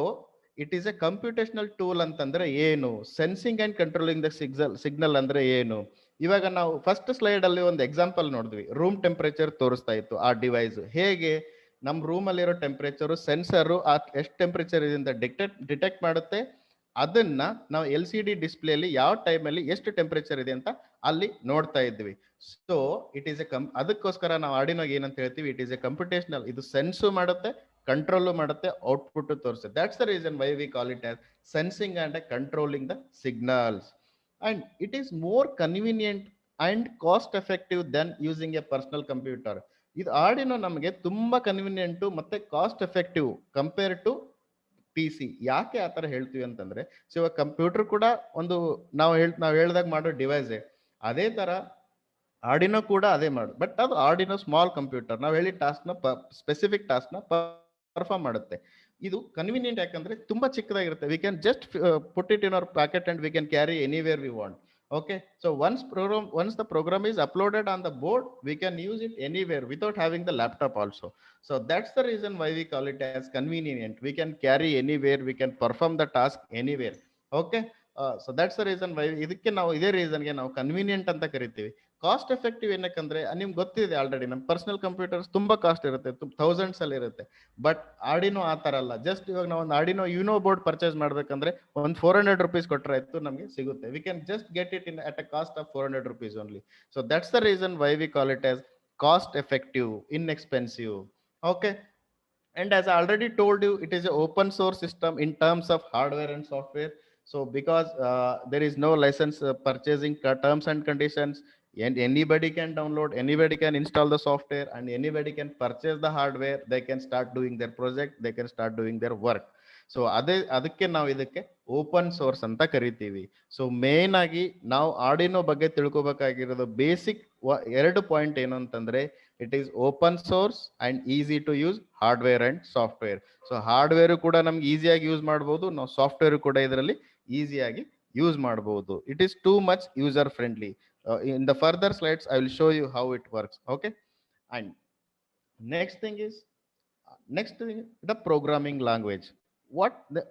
it is a computational tool ಅಂತಂದ್ರೆ ಏನು, sensing and controlling the signal ಅಂದ್ರೆ ಏನು? ಇವಾಗ ನಾವು first slide ಅಲ್ಲಿ ಒಂದು example ನೋಡಿದ್ವಿ, room temperature ತೋರಿಸ್ತಾ ಇತ್ತು ಆ ಡಿವೈಸ್. ಹೇಗೆ ನಮ್ಮ ರೂಮ್ ಅಲ್ಲಿರೋ ಟೆಂಪರೇಚರ್ ಸೆನ್ಸರ್ ಎಷ್ಟು ಟೆಂಪರೇಚರ್ ಇದೆ ಅಂತ ಡಿಟೆಕ್ಟ್ ಮಾಡುತ್ತೆ. ಅದನ್ನ ನಾವು LCD ಡಿಸ್ಪ್ಲೇ ಅಲ್ಲಿ ಯಾವ ಟೈಮ್ ಅಲ್ಲಿ ಎಷ್ಟು ಟೆಂಪರೇಚರ್ ಇದೆ ಅಂತ ಅಲ್ಲಿ ನೋಡ್ತಾ ಇದ್ವಿ. ಸೊ ಇಟ್ ಈಸ್ ಅದಕ್ಕೋಸ್ಕರ ನಾವು ಆರ್ಡಿನೋಗೆ ಏನಂತ ಹೇಳ್ತೀವಿ, ಇಟ್ ಈಸ್ ಎ ಕಂಪ್ಯೂಟೇಷನಲ್. ಇದು ಸೆನ್ಸು ಮಾಡುತ್ತೆ, ಕಂಟ್ರೋಲ್ ಮಾಡುತ್ತೆ, ಔಟ್ಪುಟ್ ತೋರಿಸುತ್ತೆ. That's the reason why we call it as sensing and controlling the signals. And it is more convenient and cost effective then using a personal computer. ಇದು Arduino ನಮಗೆ ತುಂಬಾ convenient ಮತ್ತೆ cost effective compare to P C. ಯಾಕೆ ಆ ತರ ಹೇಳ್ತೀವಿ ಅಂತಂದ್ರೆ, so ಇವಾಗ ಕಂಪ್ಯೂಟರ್ ಕೂಡ ಒಂದು ನಾವು ಹೇಳ್ದಾಗ ಮಾಡೋ ಡಿವೈಸೇ. ಅದೇ ತರ ಆರ್ಡಿನೋ ಕೂಡ ಅದೇ ಮಾಡು, ಬಟ್ ಅದು ಆರ್ಡಿನೋ ಸ್ಮಾಲ್ ಕಂಪ್ಯೂಟರ್, ನಾವು ಹೇಳಿ ಟಾಸ್ಕ್ ನ ಸ್ಪೆಸಿಫಿಕ್ ಟಾಸ್ಕ್ ನ ಪರ್ಫಾರ್ಮ್ ಮಾಡುತ್ತೆ. ಇದು ಕನ್ವಿನಿಯೆಂಟ್ ಯಾಕಂದ್ರೆ ತುಂಬಾ ಚಿಕ್ಕದಾಗಿರುತ್ತೆ. We can just put it in our packet and we can carry anywhere we want. Okay, so once the program is uploaded on the board, we can use it anywhere without having the laptop also. So that's the reason why we call it as convenient. We can carry anywhere, we can perform the task anywhere. Okay, so that's the reason why ಇದಕ್ಕೆ ನಾವು ಇದೇ ರೀಸನ್ಗೆ ನಾವು convenient ಅಂತ ಕರಿತೀವಿ. Cost effective ಏನಕ್ಕಂದ್ರೆ ನಿಮ್ಗೆ ಗೊತ್ತಿದೆ already, ನಮ್ಮ personal computers ತುಂಬಾ ಕಾಸ್ಟ್ ಇರುತ್ತೆ, ಥೌಸಂಡ್ಸ್ ಅಲ್ಲಿ ಇರುತ್ತೆ. ಬಟ್ ಆರ್ಡಿನೋ ಆ ತರ ಅಲ್ಲ. ಜಸ್ಟ್ ಇವಾಗ ನಾವು ಒಂದು ಆರ್ಡಿನೋ ಯುನೋ ಬೋರ್ಡ್ ಪರ್ಚೇಸ್ ಮಾಡ್ಬೇಕಂದ್ರೆ ಒಂದು 400 rupees ಕೊಟ್ಟರೆ ಆಯ್ತು, ನಮಗೆ ಸಿಗುತ್ತೆ. V can just get it in at a cost of 400 rupees only. So that's the reason why we call it as cost effective, inexpensive. Okay, and as I already told you, it is an open source system in terms of hardware and software. So because there is no license purchasing terms and conditions, and anybody can download, anybody can install the software, and anybody can purchase the hardware, they can start doing their project, they can start doing their work. So ಅದಕ್ಕೆ ನಾವು ಇದಕ್ಕೆ open source ಅಂತ ಕರಿತೀವಿ. So main ಆಗಿ ನಾವು Arduino ಬಗ್ಗೆ ತಿಳ್ಕೊಬೇಕಾಗಿರೋದು basic 2 point ಏನು ಅಂತಂದ್ರೆ, it is open source and easy to use hardware and software. So hardware ಕೂಡ ನಮ್ಗೆ ಈಸಿಯಾಗಿ ಯೂಸ್ ಮಾಡಬಹುದು, ನಾವು ಸಾಫ್ಟ್ವೇರ್ ಕೂಡ ಇದರಲ್ಲಿ ಈಸಿಯಾಗಿ ಯೂಸ್ ಮಾಡಬಹುದು. It is too much user friendly. In the further slides I will show you how it works. Okay, and next thing is the programming language.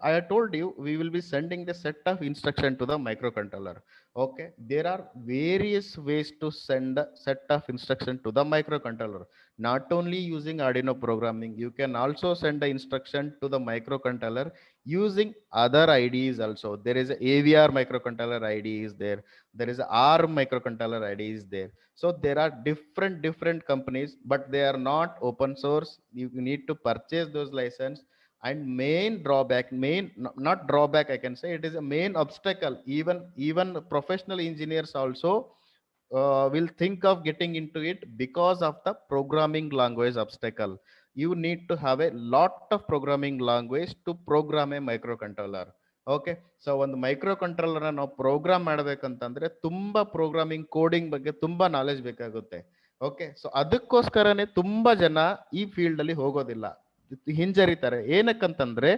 I told you, we will be sending the set of instruction to the microcontroller. Okay, there are various ways to send a set of instruction to the microcontroller. Not only using Arduino programming, you can also send the instruction to the microcontroller using other IDEs also. There is a AVR microcontroller IDE is there. There is a ARM microcontroller IDE is there. So there are different companies, but they are not open source. You need to purchase those license. And main drawback, not drawback, I can say it is a main obstacle. Even professional engineers also will think of getting into it because of the programming language obstacle. You need to have a lot of programming language to program a microcontroller. Okay, so ಒಂದು micro controller ನಾವು program ಮಾಡ್ಬೇಕಂತಂದ್ರೆ ತುಂಬಾ programming coding ಬಗ್ಗೆ ತುಂಬಾ knowledge ಬೇಕಾಗುತ್ತೆ. Okay, so ಅದಕ್ಕೋಸ್ಕರನೇ ತುಂಬಾ ಜನ ಈ ಫೀಲ್ಡ್ ಅಲ್ಲಿ ಹೋಗೋದಿಲ್ಲ, ಹಿಂಜರಿತಾರೆ. ಏನಕ್ಕಂತಂದ್ರೆ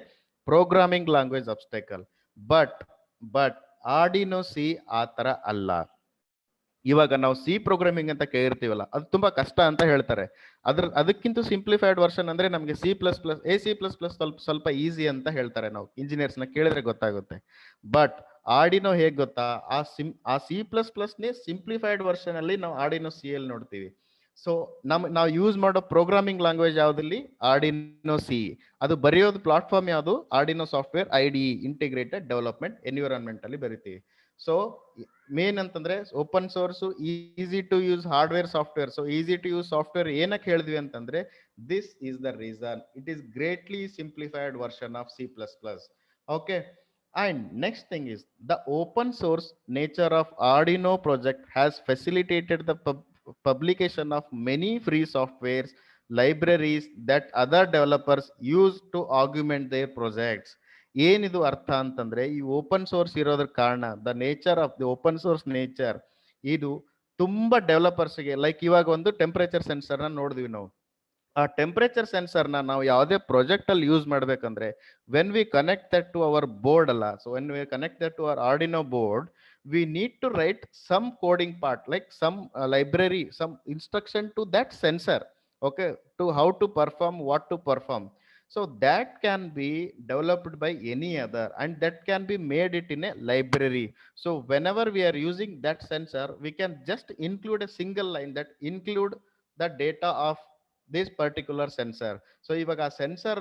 programming language obstacle. But Arduino C ಆ ತರ ಅಲ್ಲ. ಇವಾಗ ನಾವು ಸಿ ಪ್ರೋಗ್ರಾಮಿಂಗ್ ಅಂತ ಕೇಳಿರ್ತೀವಲ್ಲ, ಅದು ತುಂಬಾ ಕಷ್ಟ ಅಂತ ಹೇಳ್ತಾರೆ. ಅದಕ್ಕಿಂತ ಸಿಂಪ್ಲಿಫೈಡ್ ವರ್ಷನ್ ಅಂದ್ರೆ ನಮಗೆ C++, ಸ್ವಲ್ಪ ಈಸಿ ಅಂತ ಹೇಳ್ತಾರೆ. ನಾವು ಇಂಜಿನಿಯರ್ಸ್ ನ ಕೇಳಿದ್ರೆ ಗೊತ್ತಾಗುತ್ತೆ. ಬಟ್ ಆರ್ಡಿನೋ ಹೇಗ್ ಗೊತ್ತಾ, ಆ C++ ನೇ ಸಿಂಪ್ಲಿಫೈಡ್ ವರ್ಷನ್ ಅಲ್ಲಿ ನಾವು ಆರ್ಡಿನೋ ಸಿ ಅಲ್ಲಿ ನೋಡ್ತೀವಿ. ಸೊ ನಾವು ಯೂಸ್ ಮಾಡೋ ಪ್ರೋಗ್ರಾಮಿಂಗ್ ಲ್ಯಾಂಗ್ವೇಜ್ ಯಾವ್ದಲ್ಲಿ, ಆರ್ಡಿನೋ ಸಿ. ಅದು ಬರೆಯೋದು ಪ್ಲಾಟ್ಫಾರ್ಮ್ ಯಾವುದು, Arduino software IDE, integrated development environment ಅಲ್ಲಿ ಬರಿತೀವಿ. ಸೊ ಮೇನ್ ಅಂತಂದ್ರೆ open source, easy to use hardware software. So easy to use software ಏನಕ್ಕೆ ಹೇಳಿದ್ವಿ ಅಂತಂದ್ರೆ, this is the reason. It is greatly simplified version of C++. Okay, and next thing is the open source nature of Arduino project has facilitated the publication of many free softwares libraries that other developers use to augment their projects. ಏನಿದು ಅರ್ಥ ಅಂತಂದ್ರೆ, ಈ open source ಇರೋದ್ರ ಕಾರಣ, the nature of the open source nature, ಇದು ತುಂಬಾ ಡೆವಲಪರ್ಸ್ಗೆ, like ಇವಾಗ ಒಂದು temperature sensor ನ ನೋಡಿದ್ವಿ ನಾವು. ಆ ಟೆಂಪರೇಚರ್ ಸೆನ್ಸರ್ ನಾವು ಯಾವುದೇ ಪ್ರಾಜೆಕ್ಟ್ ಅಲ್ಲಿ ಯೂಸ್ ಮಾಡ್ಬೇಕಂದ್ರೆ, when we connect that to our board ಅಲ್ಲ, so when we connect that to our Arduino board, we need to write some coding part, like some library, some instruction to that sensor, okay, to how to perform, what to perform. So that can be developed by any other, and that can be made it in a library. So whenever we are using that sensor, we can just include a single line that include the data of this particular sensor. So ಇವಾಗ ಆ sensor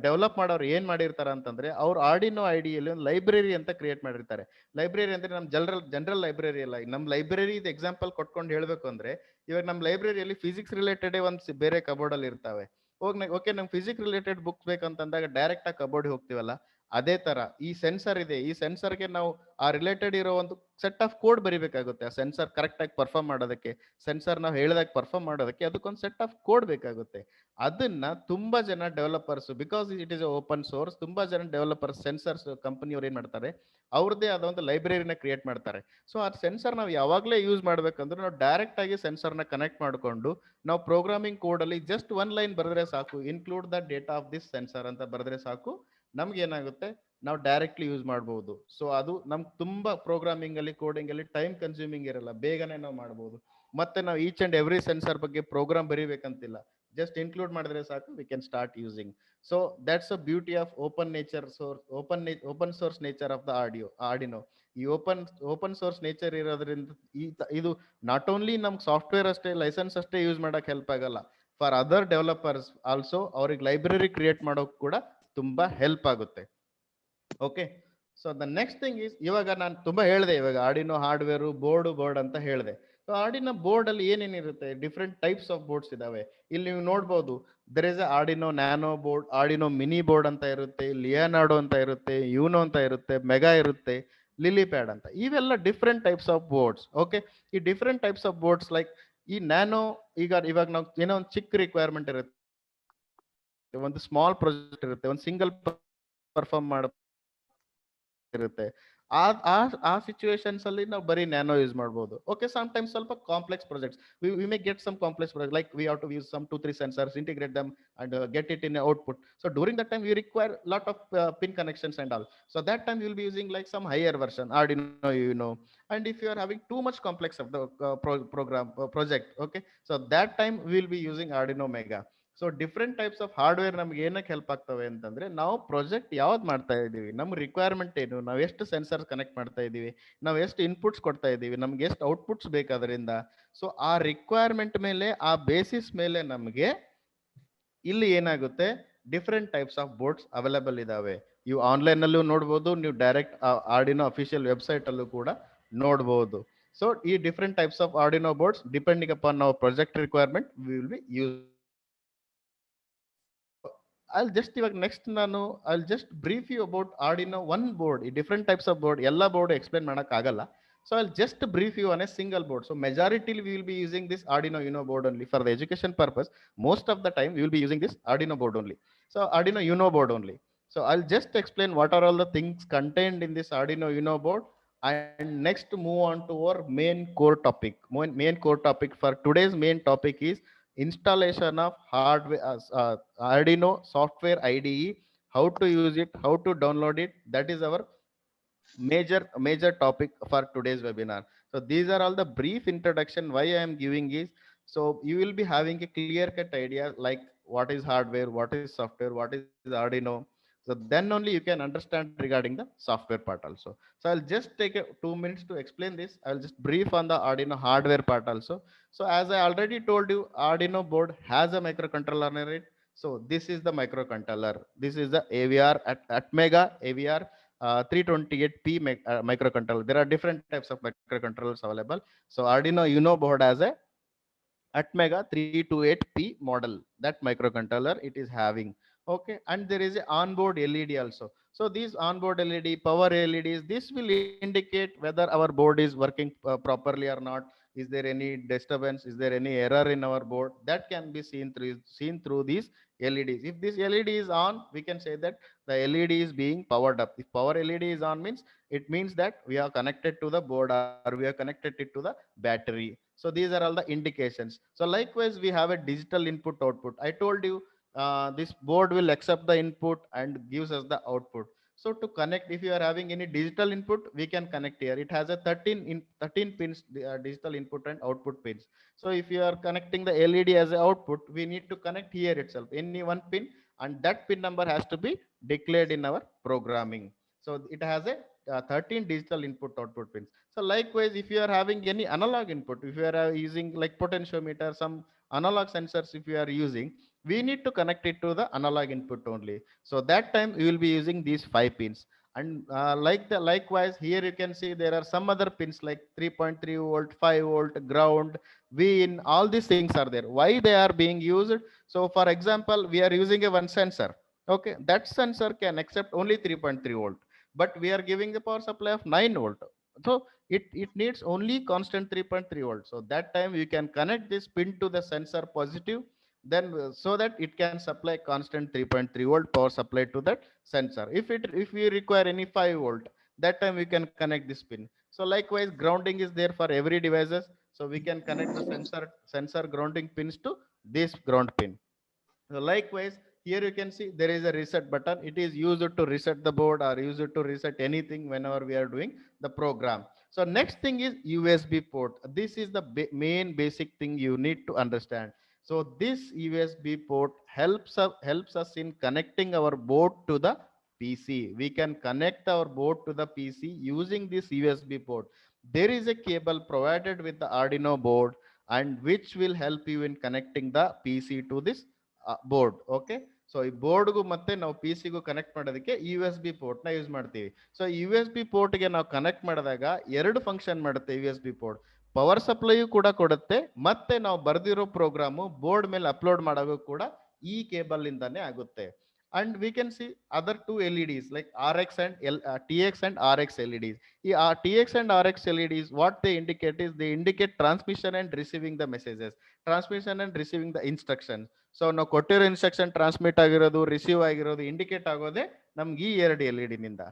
develop ಮಾಡೋರು ಏನ್ ಮಾಡಿರ್ತಾರೆ ಅಂತಂದ್ರೆ, ಅವ್ರು Arduino ಐಡಿಯಲ್ಲಿ ಒಂದು library ಅಂತ create ಮಾಡಿರ್ತಾರೆ. ಲೈಬ್ರರಿ ಅಂದ್ರೆ ನಮ್ ಜನರಲ್ ಲೈಬ್ರರಿ ಅಲ್ಲ. ನಮ್ ಲೈಬ್ರರಿ ಎಕ್ಸಾಂಪಲ್ ಕೊಟ್ಕೊಂಡು ಹೇಳ್ಬೇಕು ಅಂದ್ರೆ, ಇವಾಗ ನಮ್ ಲೈಬ್ರರಿಯಲ್ಲಿ ಫಿಸಿಕ್ಸ್ ರಿಲೇಟೆಡ್ ಒಂದು ಬೇರೆ ಕಬೋರ್ಡ್ ಅಲ್ಲಿ ಇರ್ತಾವೆ. ಓಕೆ, ನಮ್ಗೆ ಫಿಸಿಕ್ಸ್ ರಿಲೇಟೆಡ್ ಬುಕ್ಸ್ ಬೇಕಂತಂದಾಗ ಡೈರೆಕ್ಟ್ ಆಗಿ ಕಬೋರ್ಡ್ ಹೋಗ್ತೀವಲ್ಲ, ಅದೇ ತರ ಈ ಸೆನ್ಸರ್ ಇದೆ, ಈ ಸೆನ್ಸರ್ಗೆ ನಾವು ಆ ರಿಲೇಟೆಡ್ ಇರೋ ಒಂದು ಸೆಟ್ ಆಫ್ ಕೋಡ್ ಬರಿಬೇಕಾಗುತ್ತೆ. ಆ ಸೆನ್ಸರ್ ಕರೆಕ್ಟ್ ಆಗಿ ಪರ್ಫಾರ್ಮ್ ಮಾಡೋದಕ್ಕೆ, ಸೆನ್ಸರ್ ನಾವು ಹೇಳಿದಾಗ ಪರ್ಫಾರ್ಮ್ ಮಾಡೋದಕ್ಕೆ ಅದಕ್ಕೊಂದು ಸೆಟ್ ಆಫ್ ಕೋಡ್ ಬೇಕಾಗುತ್ತೆ. ಅದನ್ನ ತುಂಬಾ ಜನ developers, because it is open source, ತುಂಬಾ ಜನ ಡೆವಲಪರ್ಸ್ ಸೆನ್ಸರ್ಸ್ ಕಂಪನಿಯವ್ರು ಏನ್ ಮಾಡ್ತಾರೆ, ಅವ್ರದ್ದೇ ಆದ ಒಂದು ಲೈಬ್ರರಿನ ಕ್ರಿಯೇಟ್ ಮಾಡ್ತಾರೆ. ಸೊ ಆ ಸೆನ್ಸರ್ ನಾವು ಯಾವಾಗಲೇ ಯೂಸ್ ಮಾಡ್ಬೇಕಂದ್ರೆ ನಾವು ಡೈರೆಕ್ಟ್ ಆಗಿ ಸೆನ್ಸರ್ನ ಕನೆಕ್ಟ್ ಮಾಡಿಕೊಂಡು ನಾವು ಪ್ರೋಗ್ರಾಮಿಂಗ್ ಕೋಡ್ ಅಲ್ಲಿ ಜಸ್ಟ್ ಒನ್ ಲೈನ್ ಬರೆದ್ರೆ ಸಾಕು, include the data of this sensor ಅಂತ ಬರೆದ್ರೆ ಸಾಕು, ನಮ್ಗೆ ಏನಾಗುತ್ತೆ ನಾವು ಡೈರೆಕ್ಟ್ಲಿ ಯೂಸ್ ಮಾಡಬಹುದು. ಸೊ ಅದು ನಮ್ಗೆ ತುಂಬಾ ಪ್ರೋಗ್ರಾಮಿಂಗ್ ಅಲ್ಲಿ ಕೋಡಿಂಗ್ ಅಲ್ಲಿ ಟೈಮ್ ಕನ್ಸ್ಯೂಮಿಂಗ್ ಇರಲ್ಲ, ಬೇಗನೆ ನಾವು ಮಾಡಬಹುದು. ಮತ್ತೆ ನಾವು ಈಚ್ ಅಂಡ್ ಎವ್ರಿ ಸೆನ್ಸರ್ ಬಗ್ಗೆ ಪ್ರೋಗ್ರಾಮ್ ಬರೀಬೇಕಂತಿಲ್ಲ, ಜಸ್ಟ್ ಇನ್ಕ್ಲೂಡ್ ಮಾಡಿದ್ರೆ ಸಾಕು, we can start using. So that's a beauty of open nature source, open source nature of the Arduino. ಈ ಓಪನ್ ಸೋರ್ಸ್ ನೇಚರ್ ಇರೋದ್ರಿಂದ ಇದು ನಾಟ್ ಓನ್ಲಿ ನಮ್ಗೆ ಸಾಫ್ಟ್ವೇರ್ ಅಷ್ಟೇ, licence ಅಷ್ಟೇ use ಮಾಡಕ್ ಹೆಲ್ಪ್ ಆಗಲ್ಲ, ಫಾರ್ ಅದರ್ ಡೆವಲಪರ್ಸ್ ಆಲ್ಸೋ ಅವ್ರಿಗೆ library create ಮಾಡೋಕ್ ಕೂಡ ತುಂಬಾ ಹೆಲ್ಪ್ ಆಗುತ್ತೆ. Okay, so the next thing is, ಇವಾಗ ನಾನು ತುಂಬಾ ಹೇಳಿದೆ, ಇವಾಗ ಆರ್ಡಿನೋ ಹಾರ್ಡ್ವೇರ್ ಬೋರ್ಡ್ ಅಂತ ಹೇಳಿದೆ. ಸೊ ಆರ್ಡಿನೋ ಬೋರ್ಡ್ ಅಲ್ಲಿ ಏನೇನಿರುತ್ತೆ, ಡಿಫ್ರೆಂಟ್ ಟೈಪ್ಸ್ ಆಫ್ ಬೋರ್ಡ್ಸ್ ಇದಾವೆ. ಇಲ್ಲಿ ನೀವು ನೋಡ್ಬೋದು, there is Arduino nano board, Arduino mini board ಅಂತ ಇರುತ್ತೆ, ಲಿಯೋನಾರ್ಡೋ ಅಂತ ಇರುತ್ತೆ, ಯೂನೋ ಅಂತ ಇರುತ್ತೆ, ಮೆಗಾ ಇರುತ್ತೆ, ಲಿಲಿ ಪ್ಯಾಡ್ ಅಂತ, ಇವೆಲ್ಲ different types of boards. Okay, ಈ different types of boards like ಈ ನ್ಯಾನೋ, ಇವಾಗ ನಾವು ಏನೋ ಒಂದು ಚಿಕ್ಕ ರಿಕ್ವೈರ್ಮೆಂಟ್ ಇರುತ್ತೆ, ಒಂದು ಸ್ಮಾಲ್ ಪ್ರಾಜೆಕ್ಟ್ ಇರುತ್ತೆ, ಒಂದು ಸಿಂಗಲ್ ಪರ್ಫಾರ್ಮ್ ಮಾಡ ಇರುತ್ತೆ, ಆ ಆ ಆ ಸಿಚುವೇಶನ್ಸ್ ಅಲ್ಲಿ ನಾವು ಬರೀ ನ್ಯಾನೋ ಯೂಸ್ ಮಾಡಬಹುದು. ಓಕೆ, ಸಮ್ ಟೈಮ್ಸ್ ಸ್ವಲ್ಪ complex projects, we may get some complex project like we have to use some 2-3 sensors, integrate them and get it in output. So during that time we require lot of pin connections and all. So that time we will be using like some higher version Arduino, you know. And if you are having too much complex of the project, okay, so that time we will be using Arduino Mega. So different types of hardware ನಮ್ಗೆ ಏನಕ್ಕೆ help ಆಗ್ತವೆ ಅಂತಂದ್ರೆ, ನಾವು project ಯಾವ್ದು ಮಾಡ್ತಾ ಇದೀವಿ, ನಮ್ಮ requirement ಏನು, ನಾವು ಎಷ್ಟು ಸೆನ್ಸರ್ ಕನೆಕ್ಟ್ ಮಾಡ್ತಾ ಇದೀವಿ, ನಾವು ಎಷ್ಟು ಇನ್ಪುಟ್ಸ್ ಕೊಡ್ತಾ ಇದೀವಿ, ನಮ್ಗೆ ಎಷ್ಟು ಔಟ್ಪುಟ್ಸ್ ಬೇಕಾದ್ರಿಂದ. ಸೊ ಆ ರಿಕ್ವೈರ್ಮೆಂಟ್ ಮೇಲೆ, ಆ ಬೇಸಿಸ್ ಮೇಲೆ ನಮಗೆ ಇಲ್ಲಿ ಏನಾಗುತ್ತೆ, different types of boards available ಇದಾವೆ. ಇವು ಆನ್ಲೈನ್ ಅಲ್ಲೂ ನೋಡ್ಬೋದು, ನೀವು ಡೈರೆಕ್ಟ್ ಆರ್ಡಿನೋ ಅಫಿಷಿಯಲ್ ವೆಬ್ಸೈಟ್ ಅಲ್ಲೂ ಕೂಡ ನೋಡ್ಬೋದು. ಸೊ ಈ different types of Arduino boards depending upon our project requirement we will be use. I'll just brief you about Arduino one board, different types of board, ಎಲ್ಲ board explain ಮಾಡಕ್ ಆಗಲ್ಲ. So I'll just brief you on a single board. So majority we will be using this Arduino Uno board only for the education purpose. Most of the time we will be using this Arduino board only. So Arduino Uno board only. So I'll just explain what are all the things contained in this Arduino Uno board, and next move on to our main core topic. Main core topic for today's main topic is installation of hardware, Arduino software IDE, how to use it, how to download it. That is our major topic for today's webinar. So these are all the brief introduction why I am giving is, so you will be having a clear cut idea like what is hardware, what is software, what is Arduino. So then only you can understand regarding the software part also. So I'll just take 2 minutes to explain this. I'll just brief on the Arduino hardware part also. So as I already told you, Arduino board has a microcontroller in it. So this is the microcontroller. This is the AVR Atmega AVR 328P microcontroller. There are different types of microcontrollers available. So Arduino Uno board has a Atmega 328P model, that microcontroller it is having. Okay, and there is a onboard LED also. So these onboard LED, power LEDs, this will indicate whether our board is working properly or not. Is there any disturbance, is there any error in our board, that can be seen through these LEDs. If this LED is on, we can say that the LED is being powered up. If power LED is on means, it means that we are connected to the board or we are connected it to the battery. So these are all the indications. So likewise we have a digital input output. I told you this board will accept the input and gives us the output. So to connect, if you are having any digital input, we can connect here. It has a 13 pins, digital input and output pins. So if you are connecting the LED as an output, we need to connect here itself any one pin, and that pin number has to be declared in our programming. So it has a 13 digital input output pins. So likewise, if you are having any analog input, if you are using like potentiometer, some analog sensors, if you are using, we need to connect it to the analog input only. So that time we will be using these 5 pins. And likewise here you can see there are some other pins like 3.3 volt, 5 volt, ground, in all these things are there. Why they are being used? So for example, we are using a one sensor. Okay, that sensor can accept only 3.3 volt, but we are giving the power supply of 9 volt. So it needs only constant 3.3 volt. So that time you can connect this pin to the sensor positive, then so that it can supply constant 3.3 volt power supply to that sensor. If we require any 5 volt, that time we can connect this pin. So likewise, grounding is there for every devices. So we can connect the sensor grounding pins to this ground pin. So likewise, here you can see there is a reset button. It is used to reset the board or used to reset anything whenever we are doing the program. So next thing is USB port. This is the main basic thing you need to understand. So this USB port helps us in connecting our board to the PC. We can connect our board to the PC using this USB port. There is a cable provided with the Arduino board, and which will help you in connecting the PC to this board. Okay, so ಈ ಬೋರ್ಡ್ಗೂ ಮತ್ತೆ ನಾವು P ಸಿಗೂ connect ಮಾಡೋದಕ್ಕೆ U S B port ನ use ಮಾಡ್ತೀವಿ. So U S B ಪೋರ್ಟ್ಗೆ ನಾವು ಕನೆಕ್ಟ್ ಮಾಡಿದಾಗ ಎರಡು ಫಂಕ್ಷನ್ ಮಾಡುತ್ತೆ U S B port. Power ಸಪ್ಲೈಯು ಕೂಡ ಕೊಡುತ್ತೆ, ಮತ್ತೆ ನಾವು ಬರೆದಿರೋ ಪ್ರೋಗ್ರಾಮು ಬೋರ್ಡ್ ಮೇಲೆ ಅಪ್ಲೋಡ್ ಮಾಡೋದು ಕೂಡ ಈ ಕೇಬಲ್ ಇಂದಾನೆ ಆಗುತ್ತೆ. And we can see other two LEDs like RX and TX and RX LEDs. TX and RX LEDs, what they indicate is they indicate transmission and receiving the messages, transmission and receiving the instructions. ಸೊ ನಾವು ಕೊಟ್ಟಿರೋ instruction transmit ಆಗಿರೋದು, receive ಆಗಿರೋದು indicate ಆಗೋದೇ ನಮ್ಗೆ ಈ ಎರಡು LED ನಿಂದ.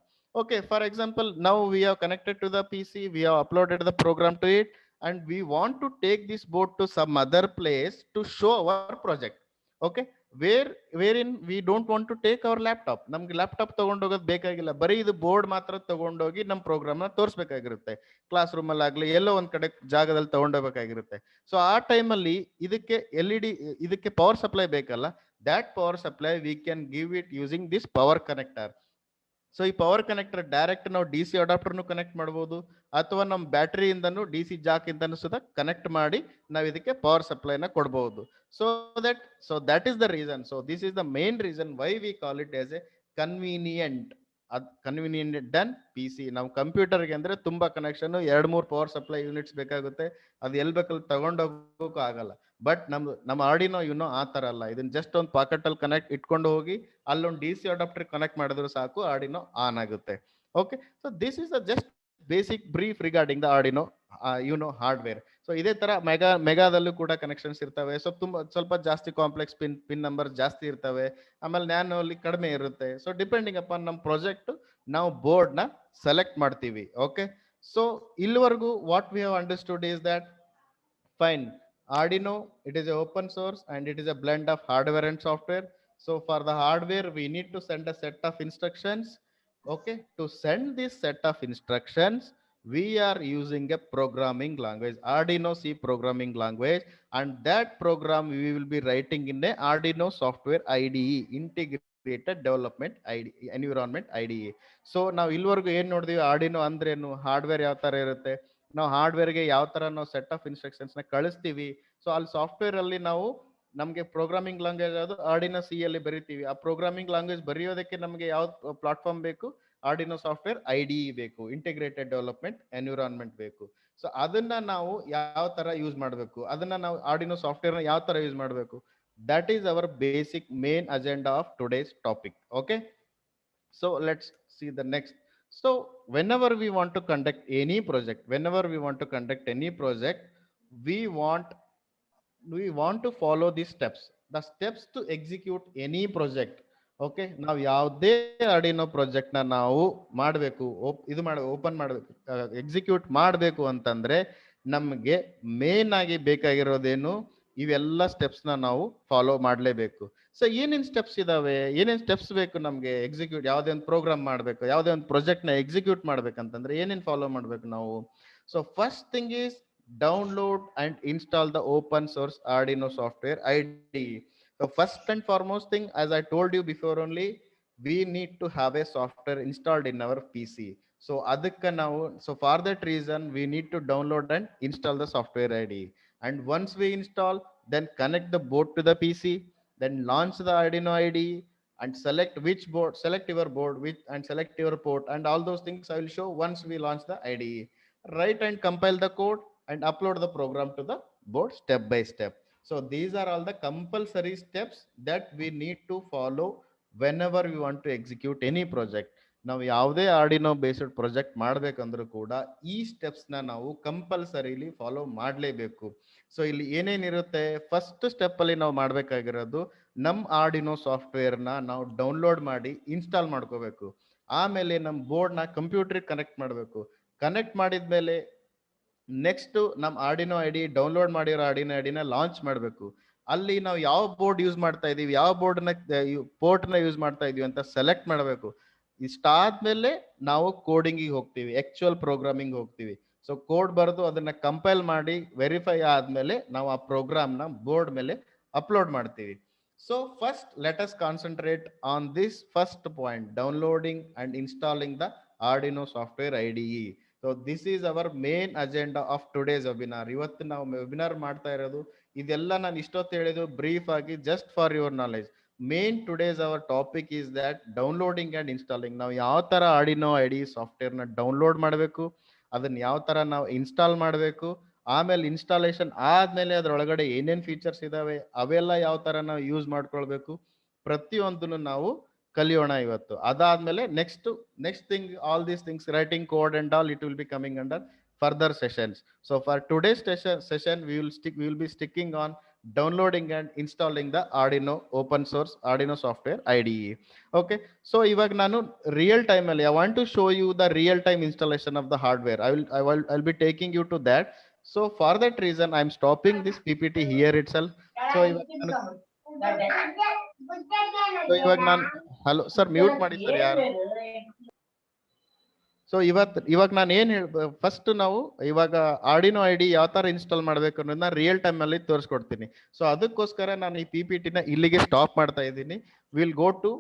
ಓಕೆ, ಫಾರ್ ಎಕ್ಸಾಂಪಲ್ ನಾವು we have connected to the PC, we have uploaded the program to it, and we want to take this board to some other place to show our project. Okay, wherein we don't want to take our laptop. ನಮ್ಗೆ laptop ತಗೊಂಡೋಗೋದು ಬೇಕಾಗಿಲ್ಲ, ಬರೀ ಇದು board ಮಾತ್ರ ತಗೊಂಡೋಗಿ ನಮ್ಮ program ನ ತೋರಿಸ್ಬೇಕಾಗಿರುತ್ತೆ. Class room ಅಲ್ಲಿ ಆಗ್ಲಿ ಎಲ್ಲೋ ಒಂದ್ ಕಡೆ ಜಾಗದಲ್ಲಿ ತಗೊಂಡೋಗ್ಬೇಕಾಗಿರುತ್ತೆ. ಸೊ ಆ ಟೈಮಲ್ಲಿ ಇದಕ್ಕೆ LED, ಇದಕ್ಕೆ ಪವರ್ ಸಪ್ಲೈ ಬೇಕಲ್ಲ, that power supply we can give it using this power connector. ಸೊ ಈ ಪವರ್ ಕನೆಕ್ಟರ್ ಡೈರೆಕ್ಟ್ ನಾವು DC ಅಡಾಪ್ಟರ್ನು ಕನೆಕ್ಟ್ ಮಾಡಬಹುದು, ಅಥವಾ ನಮ್ಮ ಬ್ಯಾಟರಿಯಿಂದನೂ DC ಜಾಕ್ ಇಂದನೂ ಸುದ ಕನೆಕ್ಟ್ ಮಾಡಿ ನಾವು ಇದಕ್ಕೆ ಪವರ್ ಸಪ್ಲೈನ ಕೊಡಬಹುದು. So that is the reason. So this is the main reason why we call it as a convenient. Convenient than PC. ನಾವು ಕಂಪ್ಯೂಟರ್ಗೆ ಅಂದ್ರೆ ತುಂಬಾ ಕನೆಕ್ಷನ್, 2-3 ಪವರ್ ಸಪ್ಲೈ ಯೂನಿಟ್ಸ್ ಬೇಕಾಗುತ್ತೆ, ಅದು ಎಲ್ಲಿ ಬೇಕಲ್ಲಿ ತಗೊಂಡೋಗೋಕ್ಕೂ ಆಗಲ್ಲ. ಬಟ್ ನಮ್ಮ ಆರ್ಡಿನೋ ಆ ತರ ಅಲ್ಲ. ಇದನ್ನ ಜಸ್ಟ್ ಒಂದು ಪಾಕೆಟ್ ಅಲ್ಲಿ ಕನೆಕ್ಟ್ ಇಟ್ಕೊಂಡು ಹೋಗಿ ಅಲ್ಲೊಂದು DC ಅಡಾಪ್ಟರ್ ಕನೆಕ್ಟ್ ಮಾಡಿದ್ರು ಸಾಕು, ಆರ್ಡಿನೋ ಆನ್ ಆಗುತ್ತೆ. Okay, so this is the just basic brief regarding the Arduino hardware. So ಇದೇ ತರ ಮೆಗಾದಲ್ಲೂ ಕೂಡ ಕನೆಕ್ಷನ್ಸ್ ಇರ್ತವೆ. ಸೊ ಸ್ವಲ್ಪ ಜಾಸ್ತಿ ಕಾಂಪ್ಲೆಕ್ಸ್ ಪಿನ್ ನಂಬರ್ ಜಾಸ್ತಿ ಇರ್ತವೆ, ಆಮೇಲೆ ನ್ಯಾನೋ ಅಲ್ಲಿ ಕಡಿಮೆ ಇರುತ್ತೆ. ಸೊ ಡಿಪೆಂಡಿಂಗ್ ಅಪಾನ್ ನಮ್ಮ ಪ್ರಾಜೆಕ್ಟ್ ನಾವು ಬೋರ್ಡ್ ನ ಸೆಲೆಕ್ಟ್ ಮಾಡ್ತೀವಿ. ಓಕೆ, ಸೊ ಇಲ್ಲಿವರೆಗೂ what we have understood is that fine, Arduino, it is a open source and it is a blend of hardware and software. So for the hardware we need to send a set of instructions. Okay, to send this set of instructions we are using a programming language, Arduino C programming language, and that program we will be writing in a Arduino software IDE, integrated development environment IDE. So ನಾವು ಇಲ್ಲಿವರೆಗೂ ಏನ್ ನೋಡಿದ್ವಿ, Arduino ಅಂದ್ರೇನು, hardware ಯಾವ ತರ ಇರುತ್ತೆ, ನಾವು ಹಾರ್ಡ್ವೇರ್ಗೆ ಯಾವ ತರ ನಾವು ಸೆಟ್ ಆಫ್ ಇನ್ಸ್ಟ್ರಕ್ಷನ್ಸ್ ನ ಕಳಿಸ್ತೀವಿ. ಸೊ ಅಲ್ಲಿ ಸಾಫ್ಟ್ವೇರ್ ಅಲ್ಲಿ ನಾವು ನಮಗೆ ಪ್ರೋಗ್ರಾಮಿಂಗ್ ಲ್ಯಾಂಗ್ವೇಜ್ ಯಾವುದು, ಆರ್ಡಿನೋ C ಅಲ್ಲಿ ಬರಿತೀವಿ. ಆ ಪ್ರೋಗ್ರಾಮಿಂಗ್ ಲ್ಯಾಂಗ್ವೇಜ್ ಬರೆಯೋದಕ್ಕೆ ನಮಗೆ ಯಾವ ಪ್ಲಾಟ್ಫಾರ್ಮ್ ಬೇಕು, ಆರ್ಡಿನೋ ಸಾಫ್ಟ್ವೇರ್ IDE ಬೇಕು, ಇಂಟಿಗ್ರೇಟೆಡ್ ಡೆವಲಪ್ಮೆಂಟ್ ಎನ್ವಿರಾನ್ಮೆಂಟ್ ಬೇಕು. ಸೊ ಅದನ್ನ ನಾವು ಯಾವ ತರ ಯೂಸ್ ಮಾಡಬೇಕು, ಅದನ್ನ ನಾವು ಆರ್ಡಿನೋ ಸಾಫ್ಟ್ವೇರ್ ನ ಯಾವ ತರ ಯೂಸ್ ಮಾಡಬೇಕು, that is our basic main agenda of today's topic. Okay, so let's see the next. So whenever we want to conduct any project, we want to follow these steps, the steps to execute any project. Okay, ನಾವು ಯಾವುದೇ Arduino project ನ ನಾವು ಮಾಡಬೇಕು, open ಮಾಡಬೇಕು, execute ಮಾಡಬೇಕು ಅಂತಂದ್ರೆ ನಮಗೆ main ಆಗಿ ಬೇಕಾಗಿರೋದೇನು, ಇವೆಲ್ಲ ಸ್ಟೆಪ್ಸ್ ನ ನಾವು ಫಾಲೋ ಮಾಡಲೇಬೇಕು. ಸೊ ಏನೇನ್ ಸ್ಟೆಪ್ಸ್ ಇದಾವೆ, ಏನೇನ್ ಸ್ಟೆಪ್ಸ್ ಬೇಕು ನಮ್ಗೆ ಎಕ್ಸಿಕ್ಯೂಟ್, ಯಾವುದೇ ಒಂದು ಪ್ರೋಗ್ರಾಮ್ ಮಾಡಬೇಕು, ಯಾವುದೇ ಒಂದು ಪ್ರಾಜೆಕ್ಟ್ ನ ಎಕ್ಸಿಕ್ಯೂಟ್ ಮಾಡ್ಬೇಕಂತಂದ್ರೆ ಏನೇನ್ ಫಾಲೋ ಮಾಡ್ಬೇಕು ನಾವು. So first thing is download and install the open source Arduino software IDE. So first and foremost thing, as I told you before only, we need to have a software installed in our PC. So adakka now, so for that reason we need to download and install the software IDE. And once we install, then connect the board to the PC, then launch the Arduino IDE and select which board, select your board which and select your port, and all those things I will show once we launch the IDE. Write and compile the code and upload the program to the board step by step. So these are all the compulsory steps that we need to follow whenever we want to execute any project, ನಾವು ಯಾವುದೇ Arduino based project ಮಾಡ್ಬೇಕಂದ್ರೂ ಕೂಡ ಈ steps ನಾವು compulsorily follow ಮಾಡಲೇಬೇಕು. So ಇಲ್ಲಿ ಏನೇನಿರುತ್ತೆ, first step ಅಲ್ಲಿ ನಾವು ಮಾಡ್ಬೇಕಾಗಿರೋದು ನಮ್ಮ ಆರ್ಡಿನೋ ಸಾಫ್ಟ್ವೇರ್ನ ನಾವು ಡೌನ್ಲೋಡ್ ಮಾಡಿ ಇನ್ಸ್ಟಾಲ್ ಮಾಡ್ಕೋಬೇಕು. ಆಮೇಲೆ ನಮ್ಮ ಬೋರ್ಡ್ನ ಕಂಪ್ಯೂಟರ್ಗೆ ಕನೆಕ್ಟ್ ಮಾಡಬೇಕು. ಕನೆಕ್ಟ್ ಮಾಡಿದ್ಮೇಲೆ ನೆಕ್ಸ್ಟ್ ನಮ್ಮ ಆರ್ಡಿನೋ ಐಡಿ ಡೌನ್ಲೋಡ್ ಮಾಡಿರೋ ಆರ್ಡಿನೋ ಐಡಿನ ಲಾಂಚ್ ಮಾಡಬೇಕು. ಅಲ್ಲಿ ನಾವು ಯಾವ ಬೋರ್ಡ್ ಯೂಸ್ ಮಾಡ್ತಾ ಇದೀವಿ, ಯಾವ ಬೋರ್ಡ್ನ ಪೋರ್ಟ್ನ ಯೂಸ್ ಮಾಡ್ತಾ ಇದೀವಿ ಅಂತ ಸೆಲೆಕ್ಟ್ ಮಾಡಬೇಕು. ಇಷ್ಟಾದ್ಮೇಲೆ ನಾವು ಕೋಡಿಂಗಿಗೆ ಹೋಗ್ತೀವಿ, ಆಕ್ಚುಯಲ್ ಪ್ರೋಗ್ರಾಮಿಂಗ್ ಹೋಗ್ತೀವಿ. ಸೊ ಕೋಡ್ ಬರೆದು ಅದನ್ನ ಕಂಪೈಲ್ ಮಾಡಿ ವೆರಿಫೈ ಆದ್ಮೇಲೆ ನಾವು ಆ ಪ್ರೋಗ್ರಾಮ್ನ ಬೋರ್ಡ್ ಮೇಲೆ ಅಪ್ಲೋಡ್ ಮಾಡ್ತೀವಿ. So first let us concentrate on this first point, downloading and installing the Arduino software IDE. So this is our main agenda of today's webinar. ಇವತ್ತು ನಾವು ವೆಬಿನಾರ್ ಮಾಡ್ತಾ ಇರೋದು ಇದೆಲ್ಲ ನಾನು ಇಷ್ಟೊತ್ತು ಹೇಳಿದ್ದು ಬ್ರೀಫ್ ಆಗಿ just for your knowledge. Main today's our topic is that downloading and installing. ನಾವು ಯಾವ ತರ ಆರ್ಡಿನೋ ಐಡಿ ಸಾಫ್ಟ್ವೇರ್ನ ಡೌನ್ಲೋಡ್ ಮಾಡಬೇಕು, ಅದನ್ನ ಯಾವ ತರ ನಾವು ಇನ್ಸ್ಟಾಲ್ ಮಾಡಬೇಕು, ಆಮೇಲೆ ಇನ್ಸ್ಟಾಲೇಷನ್ ಆದ್ಮೇಲೆ ಅದರೊಳಗಡೆ ಏನೇನ್ ಫೀಚರ್ಸ್ ಇದಾವೆ ಅವೆಲ್ಲ ಯಾವ ತರ ನಾವು ಯೂಸ್ ಮಾಡ್ಕೊಳ್ಬೇಕು, ಪ್ರತಿಯೊಂದನ್ನು ನಾವು ಕಲಿಯೋಣ ಇವತ್ತು. ಅದಾದ್ಮೇಲೆ next thing, all these things writing code and all, it will be coming under further sessions. So for today's session we will be sticking on downloading and installing the Arduino open source Arduino software IDE. Okay, so ಇವಾಗ ನಾನು real time ಅಲ್ಲಿ I want to show you the real time installation of the hardware. I'll be taking you to that. So for that reason I am stopping this PPT here itself. So ಇವಾಗ ನಾನು hello sir mute ಮಾಡಿ sir ಯಾರು. So ಇವಾಗ ನಾನು ಏನ್ first ನಾವು ಇವಾಗ Arduino ID ಯಾವ ತರ ಇನ್ಸ್ಟಾಲ್ ಮಾಡ್ಬೇಕು ಅನ್ನೋದನ್ನ ರಿಯಲ್ ಟೈಮ್ ಅಲ್ಲಿ ತೋರಿಸ್ಕೊಡ್ತೀನಿ. ಸೊ ಅದಕ್ಕೋಸ್ಕರ ನಾನು ಈ PPT ಇಲ್ಲಿಗೆ ಸ್ಟಾಪ್ ಮಾಡ್ತಾ ಇದ್ದೀನಿ. Will go to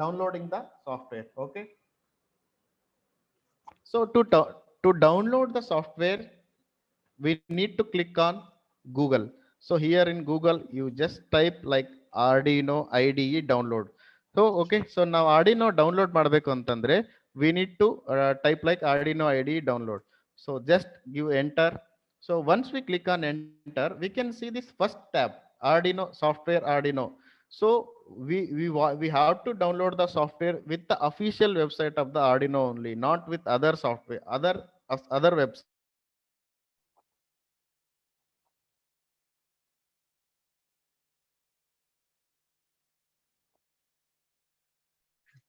downloading the software. Okay, so to download the software we need to click on Google. So here in Google you just type like Arduino IDE download. So okay, so now Arduino download ಮಾಡಬೇಕು ಅಂತಂದ್ರೆ we need to type like Arduino IDE download. So just give enter. So once we click on enter, we can see this first tab, Arduino software Arduino. So we have to download the software with the official website of the Arduino only, not with other software, other websites.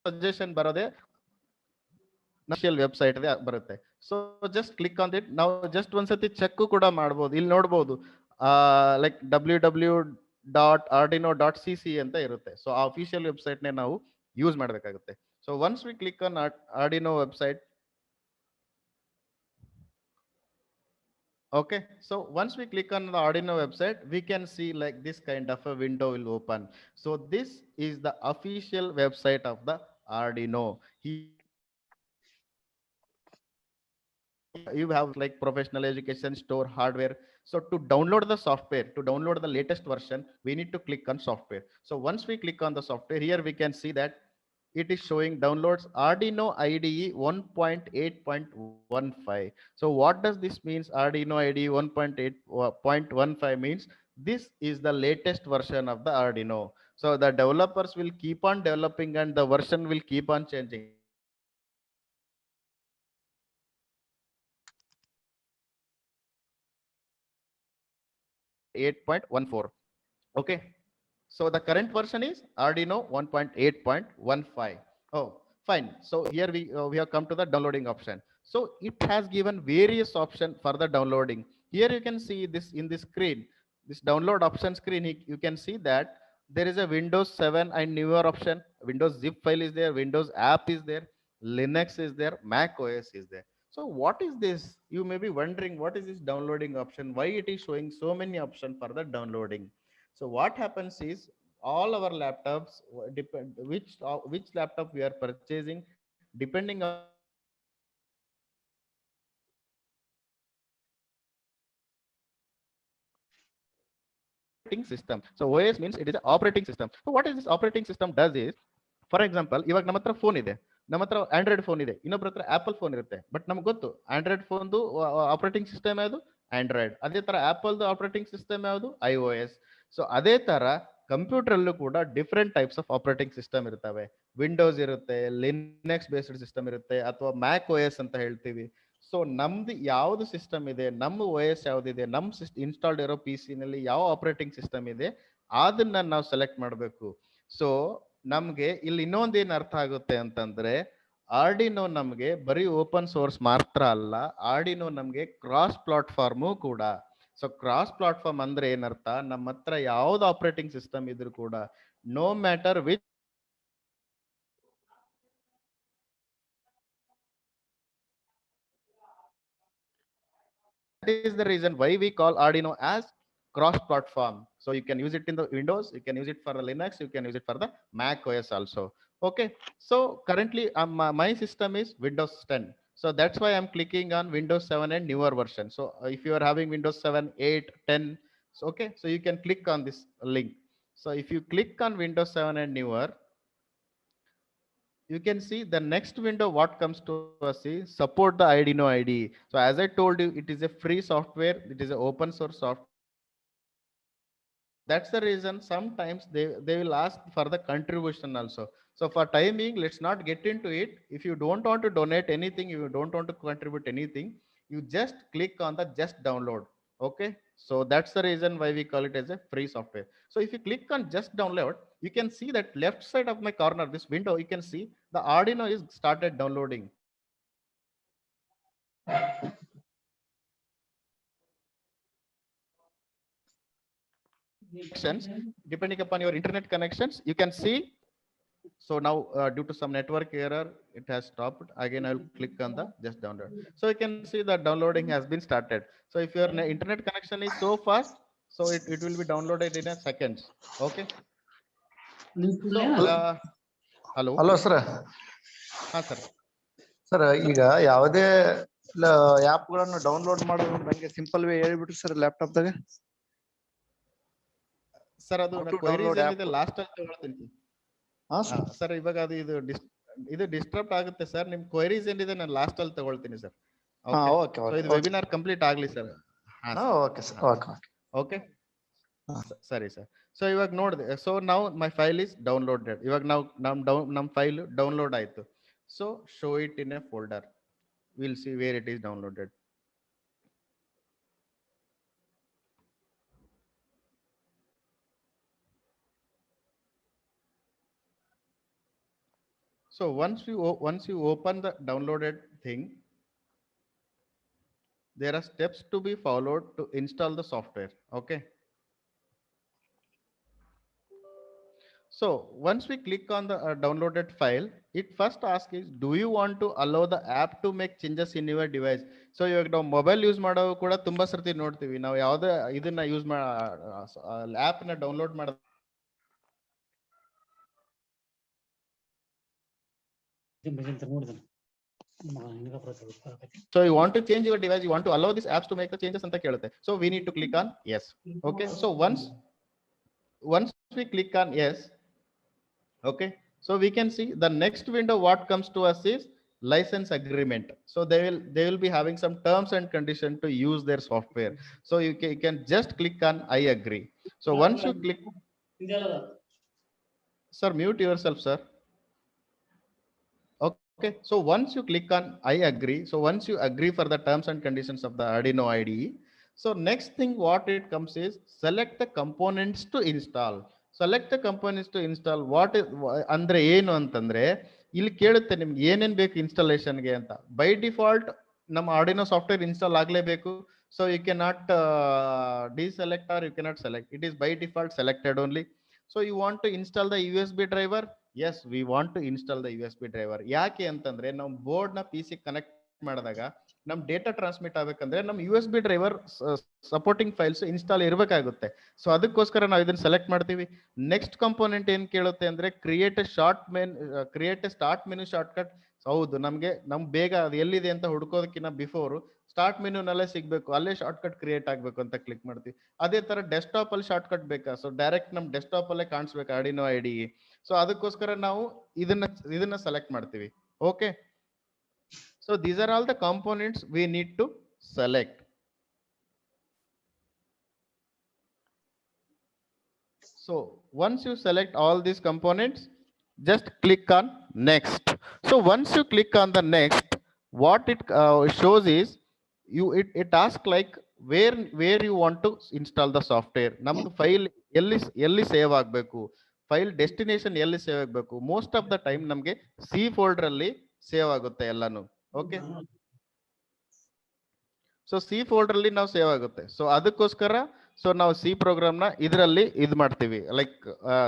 Suggestion ಬರೋದೇ official website ಬರುತ್ತೆ. So just click on it. ನಾವು just ಒಂದ್ಸತಿ check ಕೂಡ ಮಾಡ್ಬೋದು. ಇಲ್ಲಿ ನೋಡ್ಬೋದು like www.arduino.cc ಅಂತ ಇರುತ್ತೆ. ಸೊ ಆ ಅಫಿಷಿಯಲ್ ವೆಬ್ಸೈಟ್ ನೇ ನಾವು ಯೂಸ್ ಮಾಡಬೇಕಾಗುತ್ತೆ. So once we click on Arduino website, okay, so once we click on the Arduino website, we can see like this kind of a window will open. So this is the official website of the Arduino. You have like professional education store hardware. So to download the software, to download the latest version, we need to click on software. So once we click on the software, here we can see that it is showing downloads Arduino IDE 1.8.15. So what does this means? Arduino IDE 1.8.15 means this is the latest version of the Arduino. So the developers will keep on developing and the version will keep on changing. Okay, so the current version is Arduino 1.8.15. Oh, fine. So here we have come to the downloading option. So it has given various options for the downloading. Here you can see this in this screen, this download option screen. You can see that there is a Windows 7 and newer option. Windows zip file is there, Windows app is there, Linux is there, Mac OS is there. So what is this? You may be wondering, what is this downloading option? Why it is showing so many options for the downloading? So what happens is, all our laptops depend which laptop we are purchasing, depending on system. So OS means it is an operating system. So what is this operating system does is, for example ಇವಾಗ ನಮ್ಮ ಹತ್ರ phone ಇದೆ, ನಮ್ಮ ಹತ್ರ Android phone ಇದೆ, ಇನ್ನೊಬ್ರ ಹತ್ರ apple phone ಇರುತ್ತೆ. ಬಟ್ ನಮ್ಗೆ ಗೊತ್ತು ಆಂಡ್ರಾಯ್ಡ್ ಫೋನ್ದು ಆಪರೇಟಿಂಗ್ ಸಿಸ್ಟಮ್ ಯಾವುದು, ಆಂಡ್ರಾಯ್ಡ್. ಅದೇ ತರ ಆಪಲ್ದು ಆಪರೇಟಿಂಗ್ ಸಿಸ್ಟಮ್ ಯಾವುದು, iOS. ಸೊ ಅದೇ ತರ ಕಂಪ್ಯೂಟರ್ ಅಲ್ಲೂ ಕೂಡ different types of operating system ಇರ್ತವೆ. ವಿಂಡೋಸ್ ಇರುತ್ತೆ, ಲಿನಕ್ಸ್ ಬೇಸ್ಡ್ ಸಿಸ್ಟಮ್ ಇರುತ್ತೆ, ಅಥವಾ ಮ್ಯಾಕ್ ಓ ಎಸ್ ಅಂತ ಹೇಳ್ತೀವಿ. ಸೊ ನಮ್ದು ಯಾವ್ದು ಸಿಸ್ಟಮ್ ಇದೆ, ನಮ್ಮ ಓ ಎಸ್ ಯಾವ್ದಿದೆ, ನಮ್ ಇನ್ಸ್ಟಾಲ್ಡ್ ಇರೋ ಪಿ ಸಿ ನಲ್ಲಿ ಯಾವ ಆಪರೇಟಿಂಗ್ ಸಿಸ್ಟಮ್ ಇದೆ ಅದನ್ನ ನಾವು ಸೆಲೆಕ್ಟ್ ಮಾಡಬೇಕು. ಸೊ ನಮ್ಗೆ ಇಲ್ಲಿ ಇನ್ನೊಂದು ಏನ್ ಅರ್ಥ ಆಗುತ್ತೆ ಅಂತಂದ್ರೆ, ಆರ್ಡಿನೋ ನಮ್ಗೆ ಬರೀ ಓಪನ್ ಸೋರ್ಸ್ ಮಾತ್ರ ಅಲ್ಲ, ಆರ್ಡಿನೋ ನಮ್ಗೆ ಕ್ರಾಸ್ ಪ್ಲಾಟ್ಫಾರ್ಮು ಕೂಡ. ಸೊ ಕ್ರಾಸ್ ಪ್ಲಾಟ್ಫಾರ್ಮ್ ಅಂದ್ರೆ ಏನರ್ಥ, ನಮ್ಮ ಹತ್ರ ಯಾವ್ದು ಆಪರೇಟಿಂಗ್ ಸಿಸ್ಟಮ್ ಇದ್ರೂ ಕೂಡ, no matter which is the reason why we call Arduino as cross platform. So you can use it in the Windows, you can use it for the Linux, you can use it for the Mac OS also. Okay, so currently my system is Windows 10. So that's why I'm clicking on Windows 7 and newer version. So if you are having Windows 7, 8, 10, so okay, so you can click on this link. So if you click on Windows 7 and newer, you can see the next window what comes to us is support the Arduino IDE. So as I told you, it is a free software, it is an open source software. That's the reason sometimes they will ask for the contribution also. So for time being, let's not get into it. If you don't want to donate anything, you don't want to contribute anything, you just click on the just download. Okay, so that's the reason why we call it as a free software. So if you click on just download, you can see that left side of my corner, this window, you can see the Arduino is started downloading. Connections, depending upon your internet connections, you can see. So now due to some network error, it has stopped. Again, I'll click on the just download. So you can see that downloading has been started. So if your internet connection is so fast, so it will be downloaded in a seconds. Okay. So hello. Hello sir. ಹಾ sir. Sir ಈಗ ಯಾವುದೇ app ಗಳನ್ನು download ಮಾಡೋದು ನಂಗೆ simple way ಹೇಳಿಬಿಟ್ರಿ sir ಲ್ಯಾಪ್ಟಾಪ್ದಾಗ. Sir ಅದು queries ಏನಿದೆ last ಅಲ್ಲಿ ತಗೊಳ್ತೀನಿ. ಸರ್ ಇವಾಗ ಅದು ಇದು ಡಿಸ್ಟರ್ಬ್ ಆಗುತ್ತೆ ಸರ್. ನಿಮ್ ಕ್ವೈರೀಸ್ ಏನಿದೆ ನಾನು ಲಾಸ್ಟ್ ಅಲ್ಲಿ ತಗೊಳ್ತೀನಿ ಸರ್. ಇದು ವೆಬಿನಾರ್ ಕಂಪ್ಲೀಟ್ ಆಗ್ಲಿ ಸರ್. Okay sir. ಓಕೆ ಸರಿ ಸರ್. ಸೊ ಇವಾಗ ನೋಡಿದೆ. ಸೊ ನಾವು ಮೈ ಫೈಲ್ ಇಸ್ ಡೌನ್ಲೋಡೆಡ್. ಇವಾಗ ನಾವು ನಮ್ ಫೈಲ್ ಡೌನ್ಲೋಡ್ ಆಯ್ತು. So show it in a folder. Will see where it is downloaded. So once you open the downloaded thing, there are steps to be followed to install the software. Okay. So once we click on the downloaded file, it first asks is, do you want to allow the app to make changes in your device? So ಇವಾಗ ನಾವು mobile use ಮಾಡೋ ಕೂಡ ತುಂಬಾ ಸರ್ತಿ ನೋಡ್ತೀವಿ, ನಾವು ಯಾವುದೇ ಇದನ್ನ ಯೂಸ್ ಆಪ್ ನ ಡೌನ್ಲೋಡ್ ಮಾಡ. So you want to change your device, you want to allow these apps to make the changes anta kelutte. So we need to click on yes. Okay, so once we click on yes, okay, so we can see the next window what comes to us is license agreement. So they will be having some terms and condition to use their software. So you can just click on I agree. So once you click, sir mute yourself sir. Okay, so once you click on I agree, so once you agree for the terms and conditions of the Arduino IDE, so next thing what it comes is select the components to install. Select the components to install. What is andre ಏನು ಅಂತಂದ್ರೆ ಇಲ್ಲಿ ಕೇಳುತ್ತೆ ನಿಮ್ಗೆ ಏನೇನ್ ಬೇಕು installation ಗೆ ಅಂತ. By default ನಮ್ಮ Arduino ಸಾಫ್ಟ್ವೇರ್ ಇನ್ಸ್ಟಾಲ್ ಆಗ್ಲೇಬೇಕು. So you cannot deselect or you cannot select. It is by default selected only. So you want to install the USB driver? Yes, we want to install the USB driver. ಯಾಕೆ ಅಂತಂದ್ರೆ ನಾವು board ನ PC connect ಮಾಡಿದಾಗ ನಮ್ data transmit ಆಗ್ಬೇಕಂದ್ರೆ ನಮ್ USB driver supporting files install ಇರಬೇಕಾಗುತ್ತೆ. So ಅದಕ್ಕೋಸ್ಕರ ನಾವು ಇದನ್ನ ಸೆಲೆಕ್ಟ್ ಮಾಡ್ತೀವಿ. ನೆಕ್ಸ್ಟ್ ಕಂಪೋನೆಂಟ್ ಏನ್ ಕೇಳುತ್ತೆ ಅಂದ್ರೆ create A start menu short cut. ಹೌದು, ನಮ್ ಬೇಗ ಅದು ಎಲ್ಲಿದೆ ಅಂತ ಹುಡ್ಕೋದಕ್ಕಿಂತ ಬಿಫೋರ್ ಸ್ಟಾರ್ಟ್ ಮೆನು ನಲ್ಲೇ ಸಿಗ್ಬೇಕು, ಅಲ್ಲೇ ಶಾರ್ಟ್ ಕಟ್ ಕ್ರಿಯೇಟ್ ಆಗ್ಬೇಕು ಅಂತ ಕ್ಲಿಕ್ ಮಾಡ್ತೀವಿ. ಅದೇ ತರ ಡೆಸ್ಕ್ಟಾಪ್ ಅಲ್ಲಿ ಶಾರ್ಟ್ ಕಟ್ ಬೇಕಾ, ಸೊ ಡೈರೆಕ್ಟ್ ನಮ್ ಡೆಸ್ಕ್ಟಾಪ್ ಅಲ್ಲೇ ಕಾಣಿಸ್ಬೇಕು Arduino IDE. ಸೊ ಅದಕ್ಕೋಸ್ಕರ ನಾವು ಇದನ್ನ ಸೆಲೆಕ್ಟ್ ಮಾಡ್ತೀವಿ. Okay, so these are all the components we need to select. So once you select all these components, just click on next. So once you click on the next, what it shows is it asks like where you want to install the software. ನಮ್ದು file ಎಲ್ಲಿ save ಆಗಬೇಕು, file destination ಎಲ್ಲಿ save ಆಗಬೇಕು. Most of the time ನಮಗೆ C folder ಅಲ್ಲಿ save ಆಗುತ್ತೆ ಎಲ್ಲಾನು. Okay, so C folder ಅಲ್ಲಿ ನಾವು ಸೇವ್ ಆಗುತ್ತೆ. ಸೊ ಅದಕ್ಕೋಸ್ಕರ ಸೊ ನಾವು ಸಿ ಪ್ರೋಗ್ರಾಮ್ ನ ಇದರಲ್ಲಿ ಇದು ಮಾಡ್ತೀವಿ, ಲೈಕ್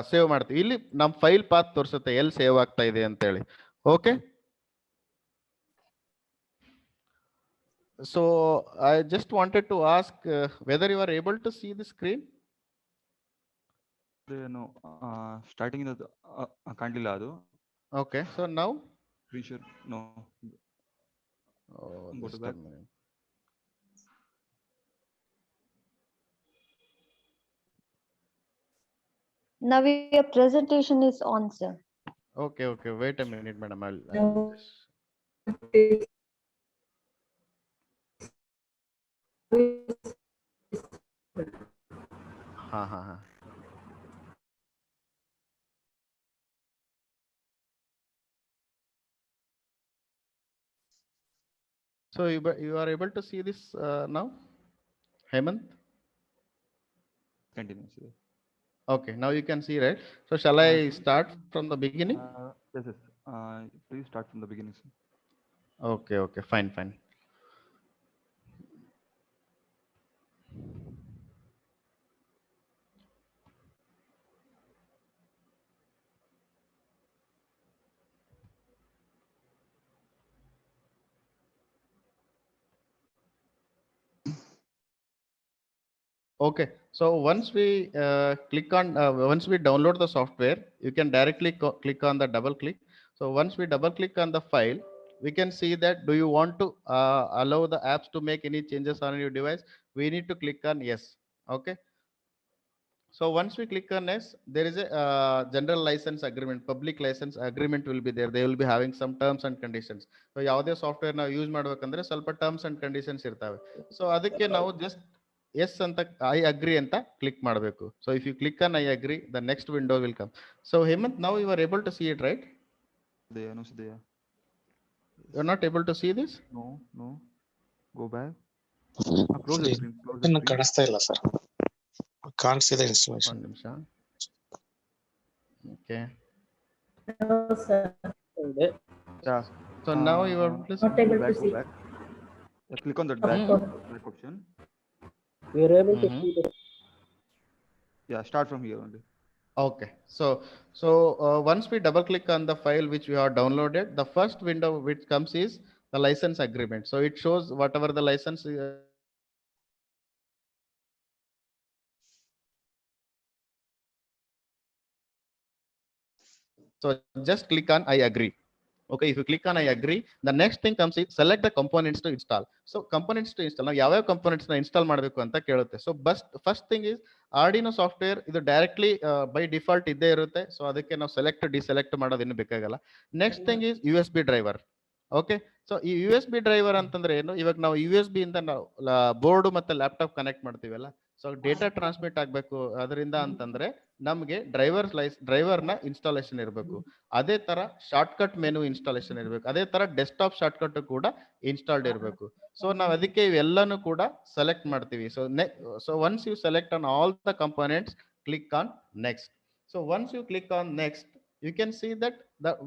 ಸೇವ್ ಮಾಡ್ತೀವಿ. ಇಲ್ಲಿ ನಮ್ಮ ಫೈಲ್ ಪಾತ್ ತೋರಿಸುತ್ತೆ ಎಲ್ಲಿ ಸೇವ್ ಆಗ್ತಾ ಇದೆ ಅಂತ ಹೇಳಿ. Okay, so I just wanted to ask whether you are able to see the screen. ಏನು ಸ್ಟಾರ್ಟಿಂಗ್ ಇಂದ ಕಾಣಲಿಲ್ಲ ಅದು. Okay, so now no. Go to back. Now your presentation is on, sir. Okay, okay. Wait a minute, madam. I'll ha. So you are able to see this now, Hemant? Continue, sir. Okay, now you can see, right? So shall I start from the beginning? Yes, yes. Please start from the beginning, sir. Okay, okay, fine. Okay, so once we once we download the software, you can directly click on the double click. So once we double click on the file, we can see that do you want to allow the apps to make any changes on your device? We need to click on yes. Okay, so once we click on yes, there is a general license agreement, public license agreement will be there. They will be having some terms and conditions. So ಯಾವುದೇ software ನಾವು use ಮಾಡ್ಬೇಕಂದ್ರೆ ಸ್ವಲ್ಪ terms and conditions ಇರ್ತವೆ. So ಅದಕ್ಕೆ ನಾವು just yes ಅಂತ I agree ಅಂತ click ಮಾಡಬೇಕು. So if you click on I agree, the next window will come. So Hemanth, now you are able to see it, right? No, Sidaya. You are not able to see this? No. Go back. Close the screen. ಕಾಣಿಸ್ತಾ ಇಲ್ಲ sir. Can't see the installation. ಒಂದು ನಿಮಿಷ. Okay. No, sir. Yeah. So now you are Not able to see. Go back. Click on that back option. We are able to see the. Yeah, start from here only. Okay, so once we double click on the file which we have downloaded, the first window which comes is the license agreement. So it shows whatever the license so just click on I agree. Okay, if you click on I agree, the next thing comes is select the components to install. So components to install, ನಾವು ಯಾವ components ನ install ಮಾಡಬೇಕು ಅಂತ ಕೇಳುತ್ತೆ. So first thing is Arduino software ಇದು directly by default ಇದ್ದೇ ಇರುತ್ತೆ. So ಅದಕ್ಕೆ ನಾವು ಸೆಲೆಕ್ಟ್ ಡಿಸೆಲೆಕ್ಟ್ ಮಾಡೋದೇನು ಬೇಕಾಗಲ್ಲ. Next thing is USB driver. Okay, so ಈ USB ಡ್ರೈವರ್ ಅಂತಂದ್ರೆ ಏನು, ಇವಾಗ ನಾವು USB ಇಂದ ನಾವು ಬೋರ್ಡ್ ಮತ್ತೆ ಲ್ಯಾಪ್ಟಾಪ್ ಕನೆಕ್ಟ್ ಮಾಡ್ತೀವಲ್ಲ, ಸೊ ಡೇಟಾ ಟ್ರಾನ್ಸ್ಮಿಟ್ ಆಗಬೇಕು ಅದರಿಂದ ಅಂತಂದ್ರೆ ನಮಗೆ ಡ್ರೈವರ್ನ ಇನ್ಸ್ಟಾಲೇಷನ್ ಇರಬೇಕು. ಅದೇ ತರ ಶಾರ್ಟ್ಕಟ್ ಮೆನು ಇನ್ಸ್ಟಾಲೇಷನ್ ಇರಬೇಕು. ಅದೇ ತರ ಡೆಸ್ಕ್ಟಾಪ್ ಶಾರ್ಟ್ಕಟ್ ಕೂಡ ಇನ್ಸ್ಟಾಲ್ಡ್ ಇರಬೇಕು. ಸೊ ನಾವು ಅದಕ್ಕೆ ಇವೆಲ್ಲನೂ ಕೂಡ ಸೆಲೆಕ್ಟ್ ಮಾಡ್ತೀವಿ. So once you select on all the components, click on next. So once you click on next, you can see that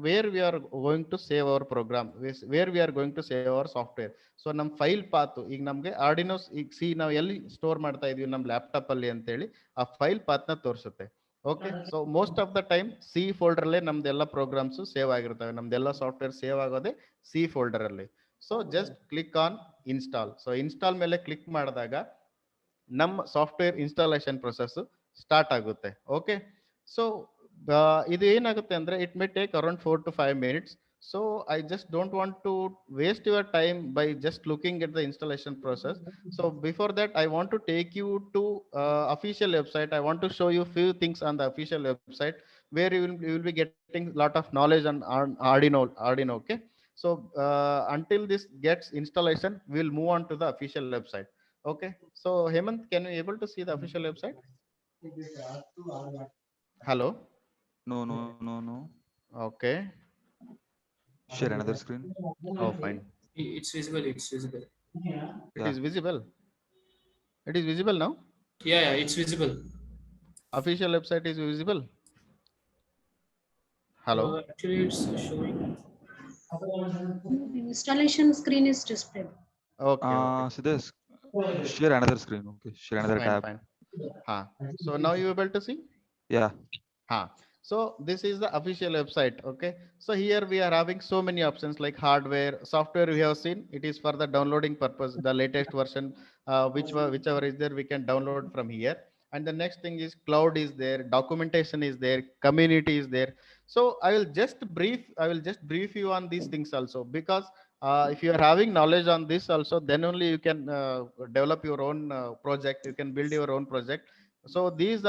where we are going to save our program, where we are going to save our software. So ನಮ್ಮ file path ಈಗ ನಮಗೆ Arduino ಈಗ C ನಾವು ಎಲ್ಲಿ store ಮಾಡ್ತಾ ಇದೀವಿ ನಮ್ಮ laptop ಅಲ್ಲಿ ಅಂತ ಹೇಳಿ ಆ ಫೈಲ್ ಪಾತ್ ನ ತೋರಿಸುತ್ತೆ. Okay, so most of the time C folder ಅಲ್ಲೇ ನಮ್ದೆಲ್ಲ ಪ್ರೋಗ್ರಾಮ್ಸ್ ಸೇವ್ ಆಗಿರ್ತವೆ. ನಮ್ದೆಲ್ಲ ಸಾಫ್ಟ್ವೇರ್ ಸೇವ್ ಆಗೋದೇ ಸಿ ಫೋಲ್ಡರ್ ಅಲ್ಲಿ. So just click on install. So install ಮೇಲೆ ಕ್ಲಿಕ್ ಮಾಡಿದಾಗ ನಮ್ಮ ಸಾಫ್ಟ್ವೇರ್ ಇನ್ಸ್ಟಾಲೇಷನ್ ಪ್ರೊಸೆಸ್ ಸ್ಟಾರ್ಟ್ ಆಗುತ್ತೆ. ಓಕೆ, ಸೊ ಇದು ಏನಾಗುತ್ತೆ ಅಂದ್ರೆ it may take around 4 to 5 minutes. So I just don't want to waste your time by just looking at the installation process. So before that, I want to take you to official website. I want to show you few things on the official website where you will be getting lot of knowledge on Arduino. Okay, so until this gets installation, we will move on to the official website. Okay, so Hemant, can you able to see the official website? Hello. No. Okay. Share another screen. Oh, fine. It's visible. It's visible. It Yeah. is visible. It is visible now. Yeah, it's visible. Official website is visible. Hello. Actually, it's showing. Installation screen is displayed. Okay. So this share another screen. Okay, share another Fine. tab. Fine. So now you able to see. Yeah. So this is the official website. Okay. So here we are having so many options like hardware, software. We have seen it is for the downloading purpose. The latest version, whichever is there, we can download from here. And the next thing is cloud is there, documentation is there, community is there. So I will just brief you on these things also, because if you are having knowledge on this also, then only you can develop your own project. You can build your own project. So these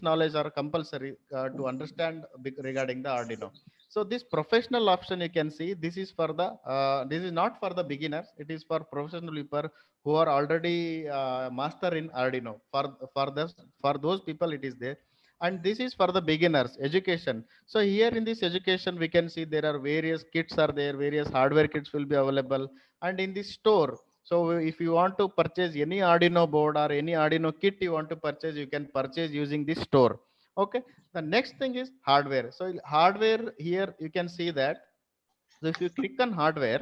knowledge are compulsory to understand regarding the Arduino. So this professional option, you can see, this is for the this is not for the beginners. It is for professional people who are already master in Arduino. For those people it is there. And this is for the beginners education. So here in this education, we can see there are various kits are there, various hardware kits will be available. And in this store, so if you want to purchase any Arduino board or any Arduino kit you want to purchase, you can purchase using this store. Okay. The next thing is hardware. So hardware, here you can see that. So if you click on hardware,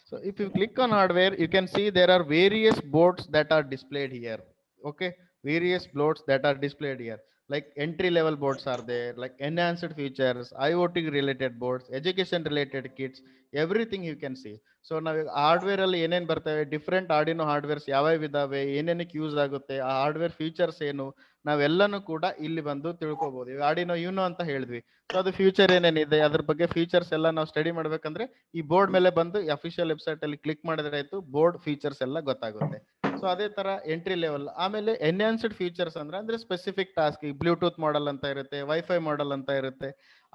so if you click on hardware, you can see there are various boards that are displayed here. Okay. Various boards that are displayed here, like entry level boards are there, like enhanced features, IoT related boards, education related kits, everything you can see. So now hardware ಅಲ್ಲಿ ಏನೇನ್ ಬರ್ತವೆ, different Arduino hardwares ಯಾವ್ಯಾವ ಇದಾವೆ, ಏನೇನಕ್ಕೆ use ಆಗುತ್ತೆ, ಆ hardware features ಏನು, ನಾವೆಲ್ಲನೂ ಕೂಡ ಇಲ್ಲಿ ಬಂದು ತಿಳ್ಕೊಬಹುದು. ಆರ್ಡಿನೋ ಯೂನೋ ಅಂತ ಹೇಳಿದ್ವಿ. ಸೊ ಅದು ಫ್ಯೂಚರ್ ಏನೇನಿದೆ, ಅದ್ರ ಬಗ್ಗೆ ಫೀಚರ್ಸ್ ಎಲ್ಲ ನಾವು ಸ್ಟಡಿ ಮಾಡ್ಬೇಕಂದ್ರೆ ಈ ಬೋರ್ಡ್ ಮೇಲೆ ಬಂದು ಅಫಿಷಿಯಲ್ ವೆಬ್ಸೈಟ್ ಅಲ್ಲಿ ಕ್ಲಿಕ್ ಮಾಡಿದ್ರೆ ಆಯ್ತು, ಬೋರ್ಡ್ ಫೀಚರ್ಸ್ ಎಲ್ಲ ಗೊತ್ತಾಗುತ್ತೆ. ಸೊ ಅದೇ ತರ ಎಂಟ್ರಿ ಲೆವೆಲ್. ಆಮೇಲೆ ಎನ್ಹಾನ್ಸ್ಡ್ ಫೀಚರ್ಸ್ ಅಂದ್ರೆ ಸ್ಪೆಸಿಫಿಕ್ ಟಾಸ್ಕ್, ಬ್ಲೂಟೂತ್ ಮಾಡೆಲ್ ಅಂತ ಇರುತ್ತೆ, ವೈಫೈ ಮಾಡೆಲ್ ಅಂತ ಇರುತ್ತೆ.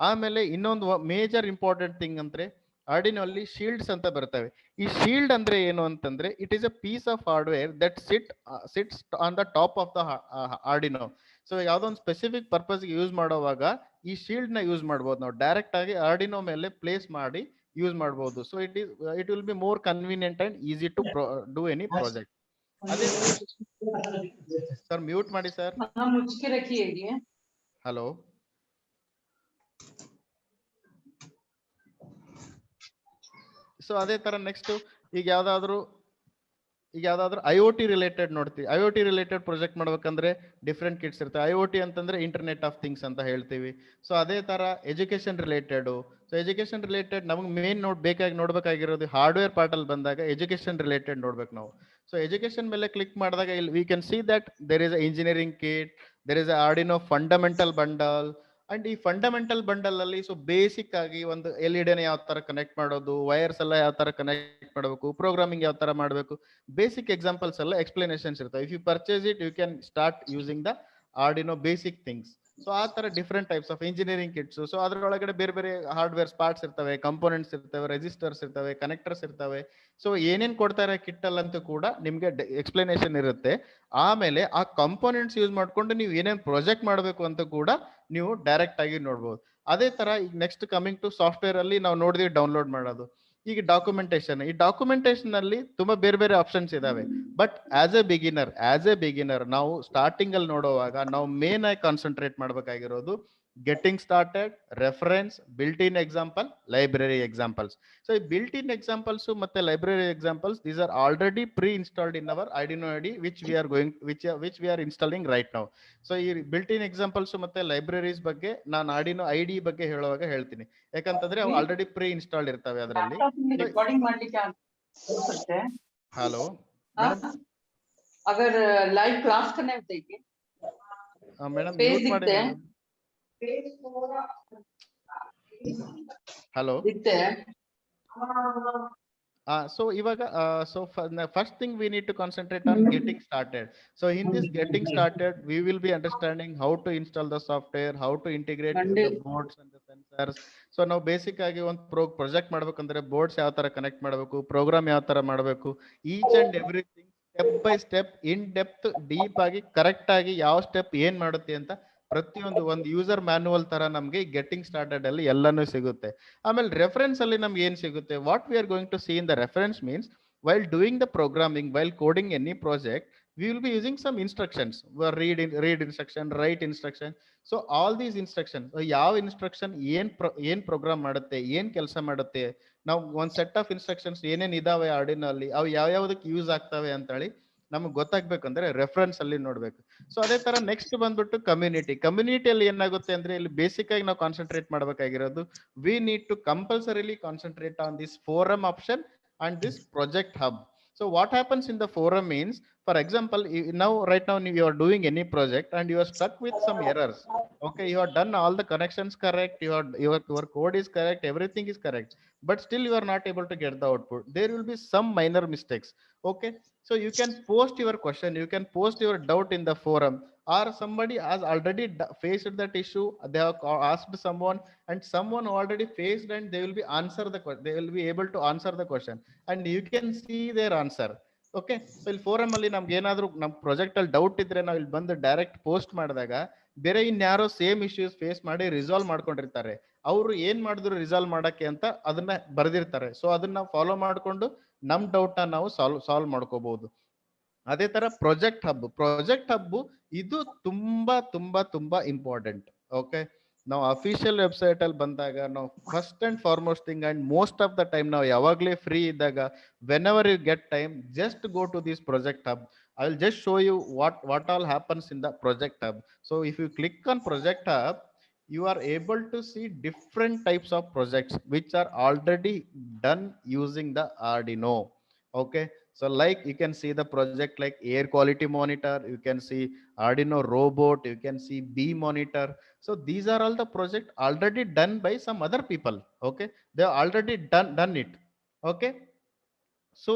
ಆಮೇಲೆ ಇನ್ನೊಂದು ಮೇಜರ್ ಇಂಪಾರ್ಟೆಂಟ್ ಥಿಂಗ್ ಅಂದ್ರೆ ಆರ್ಡಿನೋ ಅಲ್ಲಿ ಶೀಲ್ಡ್ಸ್ ಅಂತ ಬರ್ತವೆ. ಈ ಶೀಲ್ಡ್ ಅಂದ್ರೆ ಏನು ಅಂತಂದ್ರೆ, it is a piece of hardware that sits on the top of the Arduino. So ಯಾವ್ದೋ ಒಂದು ಸ್ಪೆಸಿಫಿಕ್ ಪರ್ಪಸ್ ಯೂಸ್ ಮಾಡುವಾಗ ಈ ಶೀಲ್ಡ್ ನ ಯೂಸ್ ಮಾಡಬಹುದು. ನಾವು ಡೈರೆಕ್ಟ್ ಆಗಿ ಆರ್ಡಿನೋ ಮೇಲೆ ಪ್ಲೇಸ್ ಮಾಡಿ ಯೂಸ್ ಮಾಡಬಹುದು. So it will be more convenient and easy to do any project. ಅದೇ ಸರ್ ಮ್ಯೂಟ್ ಮಾಡಿ ಸರ್. ಹಲೋ. ಸೊ ಅದೇ ತರ ನೆಕ್ಸ್ಟ್ ಈಗ ಯಾವ್ದಾದ್ರು IoT ರಿಲೇಟೆಡ್ ನೋಡ್ತೀವಿ. IoT ರಿಲೇಟೆಡ್ ಪ್ರಾಜೆಕ್ಟ್ ಮಾಡ್ಬೇಕಂದ್ರೆ ಡಿಫ್ರೆಂಟ್ ಕಿಟ್ಸ್ ಇರ್ತವೆ. IoT ಅಂತಂದ್ರೆ ಇಂಟರ್ನೆಟ್ ಆಫ್ ಥಿಂಗ್ಸ್ ಅಂತ ಹೇಳ್ತೀವಿ. ಸೊ ಅದೇ ತರ education related. So education related ನಮಗೆ ಮೇನ್ ನೋಡ್ಬೇಕಾಗಿರೋದು ಹಾರ್ಡ್ವೇರ್ ಪಾರ್ಟ್ ಅಲ್ಲಿ ಬಂದಾಗ ಎಜುಕೇಶನ್ ರಿಲೇಟೆಡ್ ನೋಡ್ಬೇಕು ನಾವು. ಸೊ ಎಜುಕೇಶನ್ ಮೇಲೆ ಕ್ಲಿಕ್ ಮಾಡಿದಾಗ ಇಲ್ಲಿ we can see that there is engineering kit, there is Arduino fundamental bundle. And ಈ ಫಂಡಮೆಂಟಲ್ ಬಂಡಲ್ ಅಲ್ಲಿ ಸೊ ಬೇಸಿಕ್ ಆಗಿ ಒಂದು LED ನ ಯಾವ ತರ ಕನೆಕ್ಟ್ ಮಾಡೋದು, ವೈರ್ಸ್ ಎಲ್ಲ ಯಾವ ತರ ಕನೆಕ್ಟ್ ಮಾಡಬೇಕು, ಪ್ರೋಗ್ರಾಮಿಂಗ್ ಯಾವ ತರ ಮಾಡಬೇಕು, ಬೇಸಿಕ್ ಎಕ್ಸಾಂಪಲ್ಸ್ ಎಲ್ಲ ಎಕ್ಸ್ಪ್ಲನೇಷನ್ಸ್ ಇರ್ತವೆ. If you purchase it you can start using the Arduino basic things. So ಆ ತರ different types of engineering kits. So ಅದರೊಳಗಡೆ ಬೇರೆ ಬೇರೆ ಹಾರ್ಡ್ವೇರ್ ಪಾರ್ಟ್ಸ್ ಇರ್ತವೆ, ಕಂಪೋನೆಂಟ್ಸ್ ಇರ್ತವೆ, ರೆಜಿಸ್ಟರ್ಸ್ ಇರ್ತವೆ, ಕನೆಕ್ಟರ್ಸ್ ಇರ್ತವೆ. ಸೊ ಏನೇನ್ ಕೊಡ್ತಾರೆ ಕಿಟ್ ಅಲ್ಲಂತೂ ಕೂಡ ನಿಮ್ಗೆ ಎಕ್ಸ್ಪ್ಲನೇಷನ್ ಇರುತ್ತೆ. ಆಮೇಲೆ ಆ ಕಂಪೋನೆಂಟ್ಸ್ ಯೂಸ್ ಮಾಡ್ಕೊಂಡು ನೀವು ಏನೇನ್ ಪ್ರಾಜೆಕ್ಟ್ ಮಾಡಬೇಕು ಅಂತ ಕೂಡ ನೀವು ಡೈರೆಕ್ಟ್ ಆಗಿ ನೋಡ್ಬೋದು. ಅದೇ ತರ ಈಗ ನೆಕ್ಸ್ಟ್ ಕಮಿಂಗ್ ಟು ಸಾಫ್ಟ್ವೇರ್ ಅಲ್ಲಿ ನಾವು ನೋಡಿದ್ವಿ ಡೌನ್ಲೋಡ್ ಮಾಡೋದು. ಈಗ ಡಾಕ್ಯುಮೆಂಟೇಶನ್, ಈ ಡಾಕ್ಯುಮೆಂಟೇಶನ್ ಅಲ್ಲಿ ತುಂಬಾ ಬೇರೆ ಬೇರೆ ಆಪ್ಷನ್ಸ್ ಇದಾವೆ. ಬಟ್ ಆಸ್ ಎ ಬಿಗಿನರ್ ನಾವು ಸ್ಟಾರ್ಟಿಂಗ್ ಅಲ್ಲಿ ನೋಡುವಾಗ ನಾವು ಮೇನ್ ಆಗಿ ಕಾನ್ಸಂಟ್ರೇಟ್ ಮಾಡ್ಬೇಕಾಗಿರೋದು getting started, reference, built in example, library examples. So ಈ ಬಿಲ್ಟ್ ಇನ್ ಎಕ್ಸಾಂಪಲ್ಸ್ ಮತ್ತೆ library examples, these are already pre installed in our Arduino IDE which we are installing right now. So ಈ built in examples ಮತ್ತೆ libraries ಬಗ್ಗೆ ನಾನು Arduino IDE ಬಗ್ಗೆ ಹೇಳುವಾಗ ಹೇಳ್ತೀನಿ, ಯಾಕಂತಂದ್ರೆ ಅವು ಆಲ್ರೆಡಿ ಪ್ರೀ ಇನ್ಸ್ಟಾಲ್ಡ್ ಇರ್ತವೆ ಅದರಲ್ಲಿ. ಹಲೋ अगर लाइव क्लास करने बताइए ಮೇಡಮ್ ಮ್ಯೂಟ್ ಮಾಡಿ. ಹಲೋ. So ಇವಾಗ so first thing we need to concentrate on getting started. So in this getting started we will be understanding how to install the software, how to integrate the boards and the sensors. So ನಾವು basic ಆಗಿ ಒಂದು project ಮಾಡ್ಬೇಕಂದ್ರೆ boards ಯಾವ ತರ connect ಮಾಡಬೇಕು, program ಯಾವ ತರ ಮಾಡಬೇಕು, each and everything step by step in depth deep ಆಗಿ ಕರೆಕ್ಟ್ ಆಗಿ ಯಾವ ಸ್ಟೆಪ್ ಏನ್ ಮಾಡುತ್ತೆ ಅಂತ ಪ್ರತಿಯೊಂದು ಒಂದು ಯೂಸರ್ ಮ್ಯಾನುವಲ್ ತರ ನಮ್ಗೆ ಗೆಟಿಂಗ್ ಸ್ಟಾರ್ಟೆಡ್ ಅಲ್ಲಿ ಎಲ್ಲಾನು ಸಿಗುತ್ತೆ. ಆಮೇಲೆ ರೆಫರೆನ್ಸ್ ಅಲ್ಲಿ ನಮ್ಗೆ ಏನ್ ಸಿಗುತ್ತೆ, what we are going to see in the reference means while doing the programming, while coding any project, we will be using some instructions. Read instruction, write instruction. So all these instructions, ಯಾವ instruction ಏನ್ program ಮಾಡುತ್ತೆ, ಏನ್ ಕೆಲಸ ಮಾಡುತ್ತೆ, ನಾವು ಒಂದ್ set of instructions ಏನೇನ್ ಇದಾವೆ ಆರ್ಡಿನೋ ಅಲ್ಲಿ, ಅವು ಯಾವ್ಯಾವ್ದಕ್ಕೆ ಯೂಸ್ ಆಗ್ತವೆ ಅಂತ ಹೇಳಿ ನಮ್ಗೆ ಗೊತ್ತಾಗ್ಬೇಕಂದ್ರೆ ರೆಫರೆನ್ಸ್ ಅಲ್ಲಿ ನೋಡ್ಬೇಕು. ಸೊ ಅದೇ ತರ ನೆಕ್ಸ್ಟ್ ಬಂದ್ಬಿಟ್ಟು ಕಮ್ಯುನಿಟಿಯಲ್ಲಿ ಏನಾಗುತ್ತೆ ಅಂದ್ರೆ ಇಲ್ಲಿ ಬೇಸಿಕ್ ಆಗಿ ನಾವು ಕಾನ್ಸಂಟ್ರೇಟ್ ಮಾಡ್ಬೇಕಾಗಿರೋದು, we need to compulsorily concentrate on this forum option and this project hub. So what happens in the forum means, for example, right now you are doing any project and you are stuck with some errors. Okay, you have done all the connections correct, your code is correct, everything is correct, but still you are not able to get the output. There will be some minor mistakes. Okay, so you can post your question, you can post your doubt in the forum, or somebody has already faced that issue, they have asked someone, and someone already faced, and they will be they will be able to answer the question, and you can see their answer. Okay, so ಇಲ್ಲಿ forum ಅಲ್ಲಿ ನಮ್ಗೆ ಏನಾದ್ರು ನಮ್ project ಅಲ್ಲಿ doubt ಇದ್ರೆ ನಾವು ಇಲ್ಲಿ ಬಂದು ಡೈರೆಕ್ಟ್ ಪೋಸ್ಟ್ ಮಾಡಿದಾಗ ಬೇರೆ ಇನ್ಯಾರೋ ಸೇಮ್ ಇಶ್ಯೂಸ್ ಫೇಸ್ ಮಾಡಿ ರಿಸಾಲ್ವ್ ಮಾಡ್ಕೊಂಡಿರ್ತಾರೆ, ಅವರು ಏನ್ ಮಾಡಿದ್ರು ರಿಸಾಲ್ವ್ ಮಾಡಕ್ಕೆ ಅಂತ ಅದನ್ನ ಬರೆದಿರ್ತಾರೆ. ಸೊ ಅದನ್ನ ಫಾಲೋ ಮಾಡ್ಕೊಂಡು ನಮ್ ಡೌಟ್ ನ ನಾವು ಸಾಲ್ವ್ ಮಾಡ್ಕೋಬಹುದು. ಅದೇ ತರ ಪ್ರಾಜೆಕ್ಟ್ ಹಬ್ ಇದು ತುಂಬಾ ತುಂಬಾ ತುಂಬಾ ಇಂಪಾರ್ಟೆಂಟ್. ಓಕೆ, ನಾವು ಅಫಿಷಿಯಲ್ ವೆಬ್ಸೈಟ್ ಅಲ್ಲಿ ಬಂದಾಗ ನಾವು first and foremost thing and most of the time ನಾವು ಯಾವಾಗ್ಲೇ ಫ್ರೀ ಇದ್ದಾಗ, whenever you get time, just go to this project hub. I will just show you what all happens in the project hub. So if you click on project hub, you are able to see different types of projects which are already done using the Arduino. Okay, so like you can see the project like air quality monitor, you can see Arduino robot, you can see bee monitor. So these are all the project already done by some other people. Okay, they have already done it. Okay, so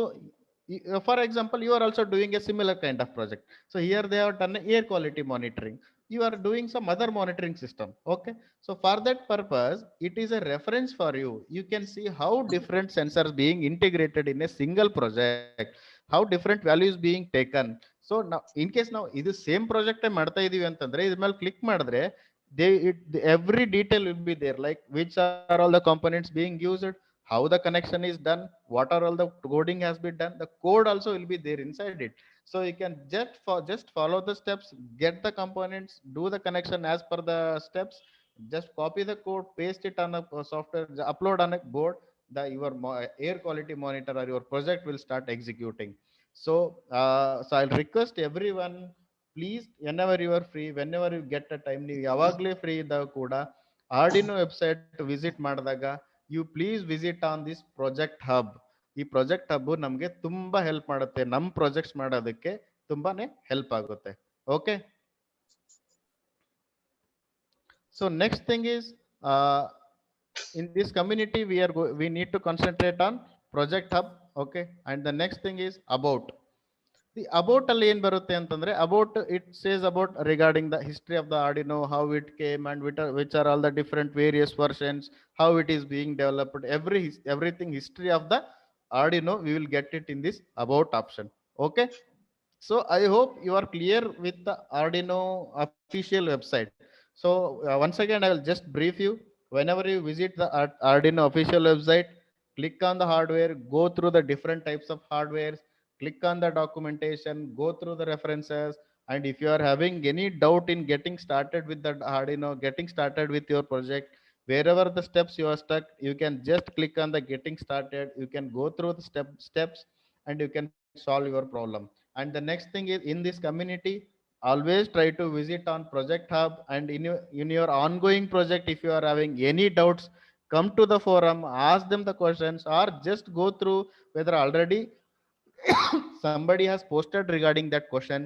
for example, you are also doing a similar kind of project. So here they have done air quality monitoring, you are doing some other monitoring system. Okay, so for that purpose it is a reference for you. You can see how different sensors being integrated in a single project, how different values being taken. So now in case now idu same project ಮಾಡ್ತಾ ಇದೀವಿ ಅಂತಂದ್ರೆ ಇದ್ರ ಮೇಲೆ click ಮಾಡಿದ್ರೆ every detail will be there, like which are all the components being used, how the connection is done, what are all the coding has been done, the code also will be there inside it. So you can just follow the steps, get the components, do the connection as per the steps, just copy the code, paste it on a software, upload on a board, your air quality monitor or your project will start executing. So so I'll request everyone, please, whenever you are free, whenever you get a time, ನೀವು ಯಾವಾಗಲೇ free ಇದ್ದಾಗ ಕೂಡ Arduino website visit ಮಾಡಿದಾಗ you please visit on this project hub. ಈ project hub ನಮ್ಗೆ ತುಂಬಾ help ಮಾಡುತ್ತೆ, ನಮ್ projects ಮಾಡೋದಕ್ಕೆ ತುಂಬಾನೇ ಹೆಲ್ಪ್ ಆಗುತ್ತೆ. Okay, so next thing is in this community we need to concentrate on project hub. Okay, and the next thing is about the about ಅಲ್ಲಿ ಏನ್ ಬರುತ್ತೆ ಅಂತಂದ್ರೆ, about it says about regarding the history of the Arduino, how it came and which are all the different various versions, how it is being developed, everything history of the Arduino we will get it in this about option. Okay, so I hope you are clear with the Arduino official website. So once again I will just brief you. Whenever you visit the Arduino official website, click on the hardware, go through the different types of hardwares, click on the documentation, go through the references, and if you are having any doubt in getting started with the Arduino, getting started with your project, wherever the steps you are stuck, you can just click on the getting started, you can go through the steps and you can solve your problem. And the next thing is, in this community, always try to visit on project hub, and in your ongoing project, if you are having any doubts, come to the forum, ask them the questions, or just go through whether already somebody has posted regarding that question,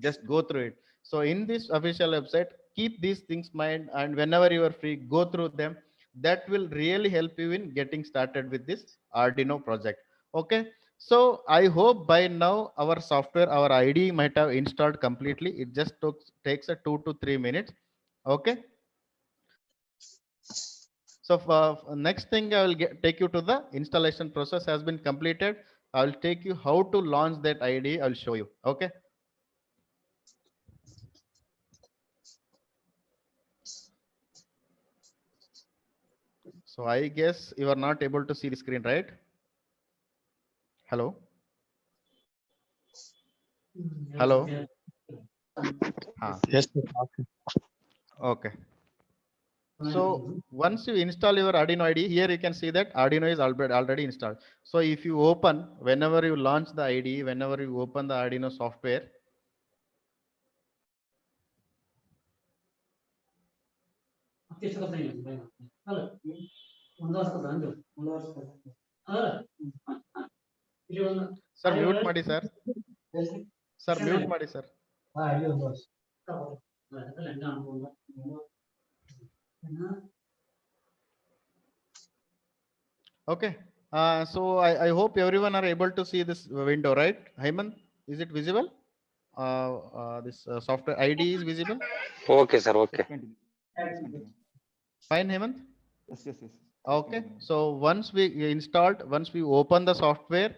just go through it. So in this official website, keep these things in mind, and whenever you are free, go through them. That will really help you in getting started with this Arduino project. Okay, so I hope by now our software, our IDE might have installed completely. It just takes a 2 to 3 minutes. Okay, so for next thing I will take you to the installation process has been completed. I'll take you how to launch that IDE. I'll show you. Okay. So I guess you are not able to see the screen, right? Hello. Hello. Yes. Okay. So once you install your Arduino IDE, here you can see that Arduino is already installed. So if you open, whenever you launch the IDE, whenever you open the Arduino software, sir, mute ಮಾಡಿ sir. Sir, mute ಮಾಡಿ sir. Okay. So I hope everyone are able to see this window, right? Heyman, is it visible? This software ID is visible? Okay, sir. Okay. Continue. Please continue. Fine, Hemant? Yes, yes, yes. Okay. So once we installed, once we open the software,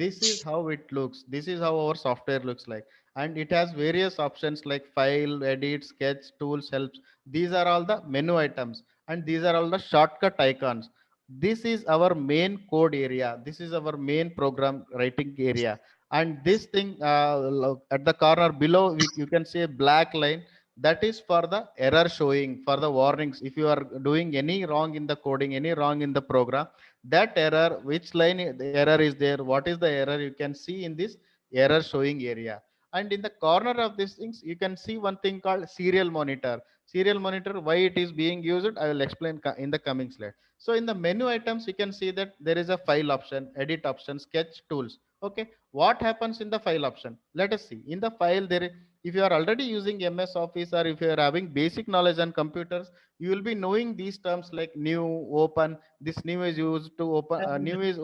this is how it looks. This is how our software looks like. And it has various options like file, edit, sketch, tools, helps. These are all the menu items. And these are all the shortcut icons. This is our main code area. This is our main program writing area. And this thing at the corner below, you can see a black line. That is for the error showing, for the warnings. If you are doing any wrong in the coding, any wrong in the program, that error, which line the error is there, what is the error, you can see in this error showing area. And in the corner of these things, you can see one thing called serial monitor. Serial monitor, why it is being used, I will explain in the coming slide. So in the menu items, you can see that there is a file option, edit option, sketch, tools. Okay, what happens in the file option? Let us see. In the file, there is, if you are already using MS Office or if you are having basic knowledge on computers, you will be knowing these terms like new, open. This new is used to open, new is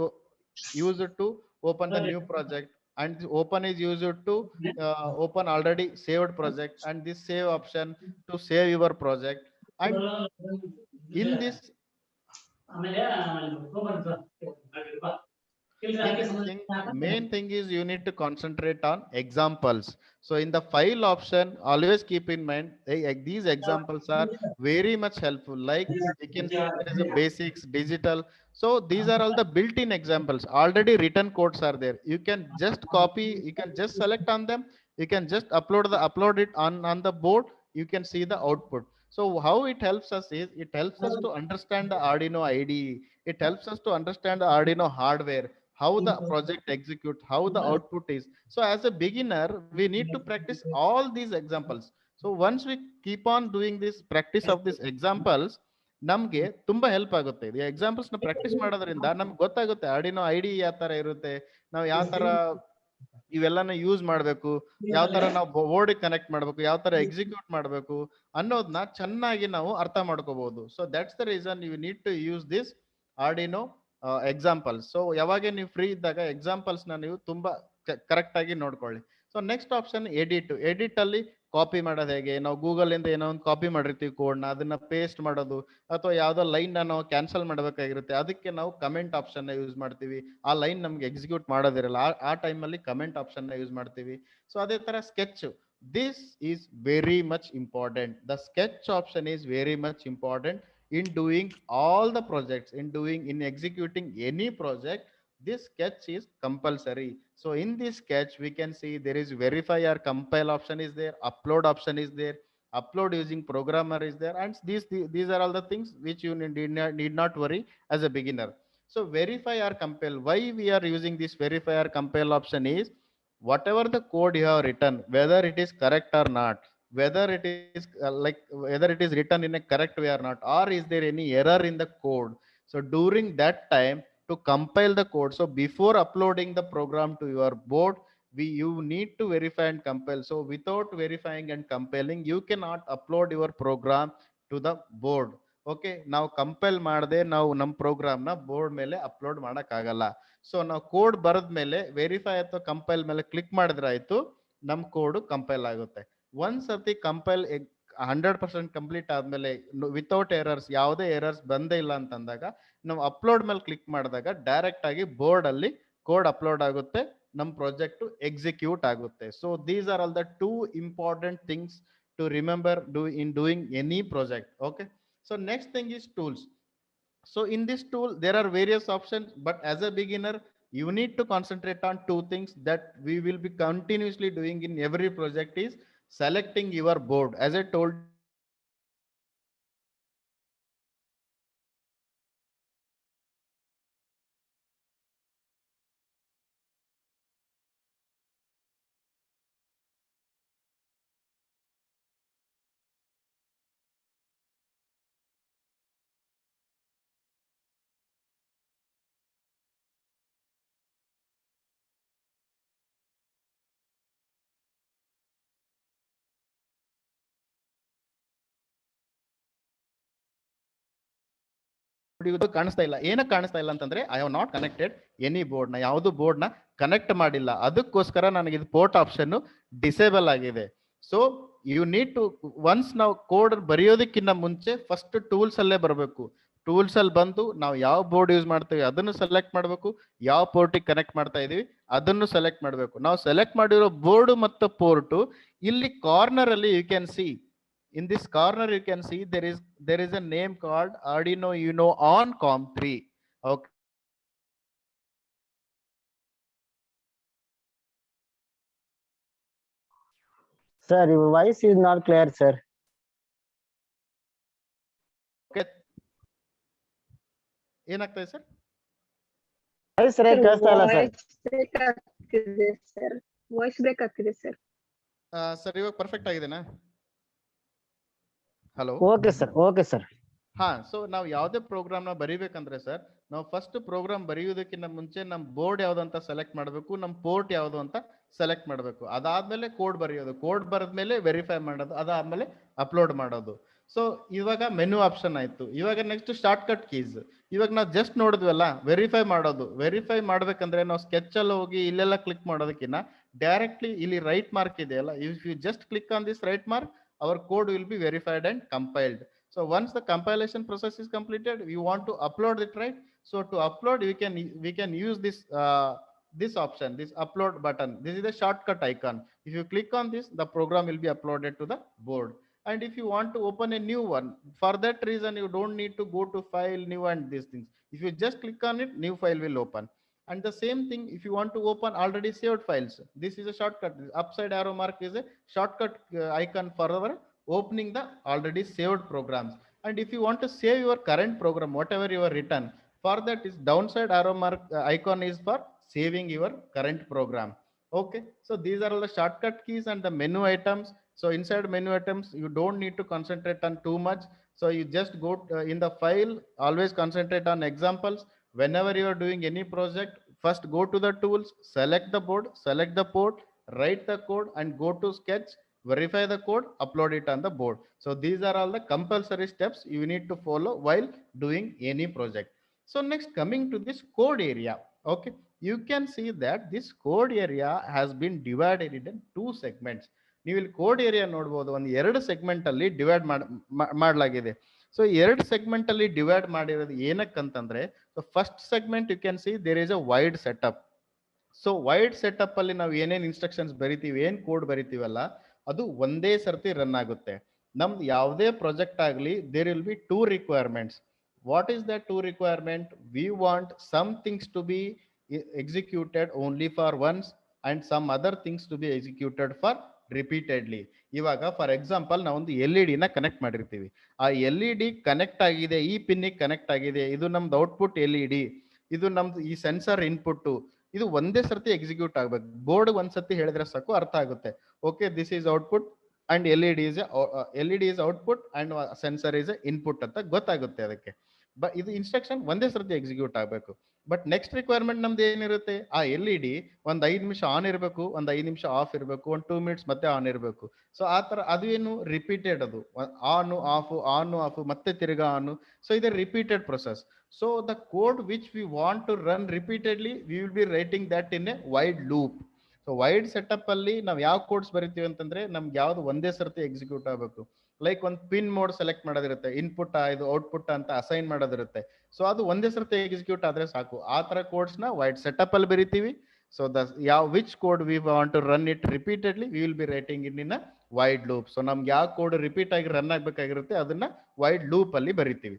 used to open the new project, and the open is used to open already saved project, and this save option to save your project. And in this in this thing, main thing is you need to concentrate on examples. So in the file option, always keep in mind these examples are very much helpful. Like you can see there is a basics, digital. So these are all the built-in examples. Already written codes are there. You can just copy, you can just select on them. You can just upload it on the board. You can see the output. So how it helps us is it helps us to understand the Arduino IDE. It helps us to understand the Arduino hardware, how the project execute, how the output is. So as a beginner, we need to practice all these examples. So once we keep on doing this practice of these examples, ನಮ್ಗೆ ತುಂಬಾ help ಆಗುತ್ತೆ. ಈ examples ನ practice ಮಾಡೋದ್ರಿಂದ ನಮ್ಗೆ ಗೊತ್ತಾಗುತ್ತೆ Arduino ID ಯಾವ ತರ ಇರುತ್ತೆ, ನಾವು ಯಾವ ತರ ಇವೆಲ್ಲನ ಯೂಸ್ ಮಾಡಬೇಕು, ಯಾವ ತರ ನಾವು ಬೋರ್ಡ್ ಕನೆಕ್ಟ್ ಮಾಡಬೇಕು, ಯಾವ ತರ ಎಕ್ಸಿಕ್ಯೂಟ್ ಮಾಡಬೇಕು ಅನ್ನೋದನ್ನ ಚೆನ್ನಾಗಿ ನಾವು ಅರ್ಥ ಮಾಡ್ಕೋಬಹುದು. So that's the reason you need to use this Arduino examples. So ಯಾವಾಗ ನೀವು ಫ್ರೀ ಇದ್ದಾಗ ಎಕ್ಸಾಂಪಲ್ಸ್ ನ ನೀವು ತುಂಬಾ ಕರೆಕ್ಟ್ ಆಗಿ ನೋಡ್ಕೊಳ್ಳಿ. So next option edit. Edit ಅಲ್ಲಿ ಕಾಪಿ ಮಾಡೋದು ಹೇಗೆ, ನಾವು ಗೂಗಲ್ ಇಂದ ಏನೋ ಒಂದು ಕಾಪಿ ಮಾಡಿರ್ತೀವಿ ಕೋಡ್ನ, ಅದನ್ನ ಪೇಸ್ಟ್ ಮಾಡೋದು, ಅಥವಾ ಯಾವ್ದೋ ಲೈನ್ ನಾವು ಕ್ಯಾನ್ಸಲ್ ಮಾಡಬೇಕಾಗಿರುತ್ತೆ, ಅದಕ್ಕೆ ನಾವು ಕಮೆಂಟ್ ಆಪ್ಷನ್ ಯೂಸ್ ಮಾಡ್ತೀವಿ. ಆ ಲೈನ್ ನಮ್ಗೆ ಎಕ್ಸಿಕ್ಯೂಟ್ ಮಾಡೋದಿರಲ್ಲ, ಆ ಟೈಮಲ್ಲಿ ಕಮೆಂಟ್ ಆಪ್ಷನ್ ಯೂಸ್ ಮಾಡ್ತೀವಿ. ಸೊ ಅದೇ ತರ sketch, this is very much important. The sketch option is very much important in doing all the projects, in executing any project. This sketch is compulsory. So in this sketch we can see there is verify or compile option is there, upload option is there, upload using programmer is there, and these are all the things which you need not worry as a beginner. So verify or compile, why we are using this verify or compile option is whatever the code you have written, whether it is correct or not, whether it is whether it is written in a correct way or not, or is there any error in the code. So during that time to compile the code, so before uploading the program to your board, you need to verify and compile. So without verifying and compiling, you cannot upload your program to the board. Okay, ನಾವು compile ಮಾಡದೆ ನಾವು ನಮ್ಮ program ನ board ಮೇಲೆ upload ಮಾಡಕ್ ಆಗಲ್ಲ. So ನಾವು code ಬರೆದ ಮೇಲೆ ವೆರಿಫೈ ಅಥವಾ ಕಂಪೈಲ್ ಮೇಲೆ ಕ್ಲಿಕ್ ಮಾಡಿದ್ರೆ ಆಯ್ತು, ನಮ್ ಕೋಡ್ ಕಂಪೈಲ್ ಆಗುತ್ತೆ. ಒಂದ್ ಸರ್ತಿ ಕಂಪೈಲ್ 100% ಕಂಪ್ಲೀಟ್ ಆದ್ಮೇಲೆ ವಿತೌಟ್ ಎರರ್ಸ್, ಯಾವುದೇ ಎರರ್ಸ್ ಬಂದೇ ಇಲ್ಲ ಅಂತಂದಾಗ ನಾವು ಅಪ್ಲೋಡ್ ಮೇಲೆ ಕ್ಲಿಕ್ ಮಾಡಿದಾಗ ಡೈರೆಕ್ಟ್ ಆಗಿ ಬೋರ್ಡ್ ಅಲ್ಲಿ ಕೋಡ್ ಅಪ್ಲೋಡ್ ಆಗುತ್ತೆ, ನಮ್ಮ ಪ್ರಾಜೆಕ್ಟ್ ಎಕ್ಸಿಕ್ಯೂಟ್ ಆಗುತ್ತೆ. So these are all the 2 important things to remember in doing any project. Okay, so next thing is tools. So in this tool there are various options, but as a beginner you need to concentrate on 2 things that we will be continuously doing in every project is selecting your board. As I told ಇದು ಕಾಣಿಸ್ತಾ ಇಲ್ಲ. ಏನಕ್ಕೆ ಕಾಣಿಸ್ತಾ ಇಲ್ಲ ಅಂತಂದ್ರೆ I have not connected any board. ನ ಯಾವುದು board ನ ಕನೆಕ್ಟ್ ಮಾಡಿಲ್ಲ, ಅದಕ್ಕೋಸ್ಕರ ನನಗೆ ಇದು ಪೋರ್ಟ್ ಆಪ್ಷನ್ ಡಿಸೇಬಲ್ ಆಗಿದೆ. So you need to once ನಾವು ಕೋಡ್ ಬರೆಯೋದಕ್ಕಿಂತ ಮುಂಚೆ ಫಸ್ಟ್ ಟೂಲ್ಸ್ ಅಲ್ಲೇ ಬರಬೇಕು. ಟೂಲ್ಸ್ ಅಲ್ಲಿ ಬಂದು ನಾವು ಯಾವ ಬೋರ್ಡ್ ಯೂಸ್ ಮಾಡ್ತೀವಿ ಅದನ್ನು ಸೆಲೆಕ್ಟ್ ಮಾಡಬೇಕು, ಯಾವ ಪೋರ್ಟಿಗೆ ಕನೆಕ್ಟ್ ಮಾಡ್ತಾ ಇದೀವಿ ಅದನ್ನು ಸೆಲೆಕ್ಟ್ ಮಾಡಬೇಕು. ನಾವು ಸೆಲೆಕ್ಟ್ ಮಾಡಿರೋ ಬೋರ್ಡ್ ಮತ್ತು ಪೋರ್ಟು ಇಲ್ಲಿ ಕಾರ್ನರ್ ಅಲ್ಲಿ you can see. In this corner you can see there is a name called Arduino Uno on COM3. Okay, Sir, your voice is not clear, sir. okay, ಏನಾಗ್ತದೆ sir? Voice break ಆಗ್ತಾ ಇಲ್ಲ ಸರ್. Voice break ಆಗ್ತಿದೆ ಸರ್. Sir ಇವಾಗ perfect ಆಗಿದೆನಾ? Hello, okay sir, okay sir. ಹಾ, so ನಾವು ಯಾವುದೇ ಪ್ರೋಗ್ರಾಮ್ ನ ಬರಿಬೇಕಂದ್ರೆ ಸರ್, ನಾವು ಫಸ್ಟ್ ಪ್ರೋಗ್ರಾಮ್ ಬರೆಯುವುದಕ್ಕಿಂತ ಮುಂಚೆ ನಮ್ಮ ಬೋರ್ಡ್ ಯಾವ್ದು ಅಂತ ಸೆಲೆಕ್ಟ್ ಮಾಡಬೇಕು, ನಮ್ಮ ಪೋರ್ಟ್ ಯಾವ್ದು ಅಂತ ಸೆಲೆಕ್ಟ್ ಮಾಡಬೇಕು. ಅದಾದ್ಮೇಲೆ ಕೋಡ್ ಬರೆಯೋದು, ಕೋಡ್ ಬರೆದ್ಮೇಲೆ ವೆರಿಫೈ ಮಾಡೋದು, ಅದಾದ್ಮೇಲೆ ಅಪ್ಲೋಡ್ ಮಾಡೋದು. ಸೊ ಇವಾಗ ಮೆನು ಆಪ್ಷನ್ ಆಯ್ತು. ಇವಾಗ ನೆಕ್ಸ್ಟ್ ಶಾರ್ಟ್ ಕಟ್ ಕೀಸ್. ಇವಾಗ ನಾವು ಜಸ್ಟ್ ನೋಡಿದ್ವಲ್ಲ ವೆರಿಫೈ ಮಾಡೋದು. ವೆರಿಫೈ ಮಾಡ್ಬೇಕಂದ್ರೆ ನಾವು ಸ್ಕೆಚ್ ಅಲ್ಲಿ ಹೋಗಿ ಇಲ್ಲೆಲ್ಲ ಕ್ಲಿಕ್ ಮಾಡೋದಕ್ಕಿಂತ ಡೈರೆಕ್ಟ್ಲಿ ಇಲ್ಲಿ ರೈಟ್ ಮಾರ್ಕ್ ಇದೆಯಲ್ಲ, if you just click on this right mark, our code will be verified and compiled. So once the compilation process is completed, we want to upload it, right? So to upload we can use this option, this upload button. This is the shortcut icon. If you click on this, the program will be uploaded to the board. And if you want to open a new one, for that reason you don't need to go to file, new, and these things. If you just click on it, new file will open. And the same thing if you want to open already saved files, this is a shortcut. This upside arrow mark is a shortcut icon for our opening the already saved programs. And if you want to save your current program, whatever you have written, for that is downside arrow mark icon is for saving your current program. Okay, so these are all the shortcut keys and the menu items. So inside menu items you don't need to concentrate on too much. So you just go in the file, always concentrate on examples. Whenever you are doing any project, first go to the tools, select the board, select the port, write the code, and go to sketch, verify the code, upload it on the board. So these are all the compulsory steps you need to follow while doing any project. So next, coming to this code area. Okay, you can see that this code area has been divided in 2 segments. ನೀವು ಇಲ್ಲಿ code area ನೋಡಬಹುದು, ಒಂದು 2 segment ಅಲ್ಲಿ divide ಮಾಡಲಾಗಿದೆ. So 2 segment ಅಲ್ಲಿ divide ಮಾಡಿರೋದು ಏನಕ್ಕಂತಂದ್ರೆ, so first segment you can see there is a void setup. So void setup ಅಲ್ಲಿ ನಾವು ಏನೇನ್ ಇನ್ಸ್ಟ್ರಕ್ಷನ್ಸ್ ಬರಿತೀವಿ, ಏನ್ ಕೋಡ್ ಬರಿತೀವಲ್ಲ, ಅದು ಒಂದೇ ಸರ್ತಿ ರನ್ ಆಗುತ್ತೆ. ನಮ್ದು ಯಾವುದೇ ಪ್ರಾಜೆಕ್ಟ್ ಆಗಲಿ, there will be 2 requirements. What is that 2 requirement? We want some things to be executed only for once and some other things to be executed for repeatedly. ಇವಾಗ ಫಾರ್ ಎಕ್ಸಾಂಪಲ್ ನಾವೊಂದು LED ನ connect ಮಾಡಿರ್ತೀವಿ. ಆ LED connect ಆಗಿದೆ, ಈ ಪಿನ್ನಿಗೆ connect ಆಗಿದೆ, ಇದು ನಮ್ದು ಔಟ್ಪುಟ್ LED, ಇದು ನಮ್ದು ಈ ಸೆನ್ಸರ್ ಇನ್ಪುಟ್, ಇದು ಒಂದೇ ಸರ್ತಿ ಎಕ್ಸಿಕ್ಯೂಟ್ ಆಗ್ಬೇಕು. ಬೋರ್ಡ್ ಒಂದ್ಸತಿ ಹೇಳಿದ್ರೆ ಸಾಕು, ಅರ್ಥ ಆಗುತ್ತೆ. Okay, this is output and LED is output and sensor is input ಅಂತ ಗೊತ್ತಾಗುತ್ತೆ ಅದಕ್ಕೆ. ಇದು ಇನ್ಸ್ಟ್ರಕ್ಷನ್ ಒಂದೇ ಸರ್ತಿ ಎಕ್ಸಿಕ್ಯೂಟ್ ಆಗಬೇಕು. ಬಟ್ ನೆಕ್ಸ್ಟ್ ರಿಕ್ವೈರ್ಮೆಂಟ್ ನಮ್ದು ಏನಿರುತ್ತೆ, ಆ LED ಒಂದ್ 5 ನಿಮಿಷ ಆನ್ ಇರಬೇಕು, ಒಂದ್ 5 ನಿಮಿಷ ಆಫ್ ಇರಬೇಕು, ಒಂದ್ 2 ಮಿನಿಟ್ಸ್ ಮತ್ತೆ ಆನ್ ಇರಬೇಕು. ಸೊ ಆ ತರ ಅದು ಏನು ರಿಪೀಟೆಡ್, ಅದು ಆನ್ ಆಫ್ ಮತ್ತೆ ತಿರ್ಗಾ ಆನ್. ಸೊ ಇದು repeated process. So the code which we want to run repeatedly, we will be writing that in a void loop. So void setup ಅಲ್ಲಿ ನಾವು ಯಾವ ಕೋಡ್ಸ್ ಬರಿತೀವಿ ಅಂತಂದ್ರೆ ನಮ್ಗೆ ಯಾವ್ದು ಒಂದೇ ಸರ್ತಿ ಎಕ್ಸಿಕ್ಯೂಟ್ ಆಗಬೇಕು. ಲೈಕ್ ಒಂದು ಪಿನ್ ಮೋಡ್ ಸೆಲೆಕ್ಟ್ ಮಾಡೋದಿರುತ್ತೆ, ಇನ್ಪುಟ್ ಇದು ಔಟ್ಪುಟ್ ಅಂತ ಅಸೈನ್ ಮಾಡೋದಿರುತ್ತೆ. ಸೊ ಅದು ಒಂದೇ ಸರ್ತಿ ಎಕ್ಸಿಕ್ಯೂಟ್ ಆದ್ರೆ ಸಾಕು. ಆ ತರ ಕೋಡ್ಸ್ ನ ವೈಡ್ ಸೆಟಪ್ ಅಲ್ಲಿ ಬರಿತೀವಿ. ಸೊ ಯಾವ which code we want to run it repeatedly we will be writing in void loop. So ನಮ್ಗೆ ಯಾವ ಕೋಡ್ ರಿಪೀಟ್ ಆಗಿ ರನ್ ಆಗ್ಬೇಕಾಗಿರುತ್ತೆ ಅದನ್ನ ವೈಡ್ ಲೂಪ್ ಅಲ್ಲಿ ಬರಿತೀವಿ.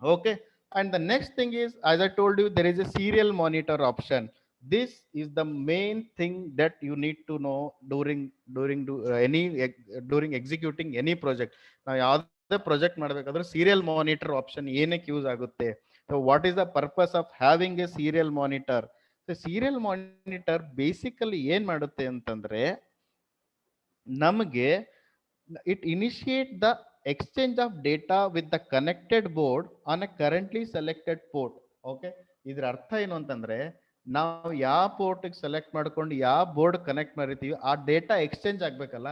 Okay, and the next thing is, as I told you, there is a serial monitor option. This is the main thing that you need to know during executing any project. Now ಯಾವುದೇ project ಮಾಡಬೇಕಾದ್ರೆ serial monitor option ಏನಕ್ಕೆ use ಆಗುತ್ತೆ? So what is the purpose of having A serial monitor? So serial monitor basically ಏನ್ ಮಾಡುತ್ತೆ ಅಂತಂದ್ರೆ ನಮಗೆ it initiate the exchange of data with the connected board on a currently selected port. Okay, ಇದ್ರ ಅರ್ಥ ಏನು ಅಂತಂದ್ರೆ ನಾವು ಯಾವ ಪೋರ್ಟ್ ಸೆಲೆಕ್ಟ್ ಮಾಡ್ಕೊಂಡು ಯಾವ ಬೋರ್ಡ್ ಕನೆಕ್ಟ್ ಮಾಡಿರ್ತೀವಿ ಆ ಡೇಟಾ ಎಕ್ಸ್ಚೇಂಜ್ ಆಗ್ಬೇಕಲ್ಲ.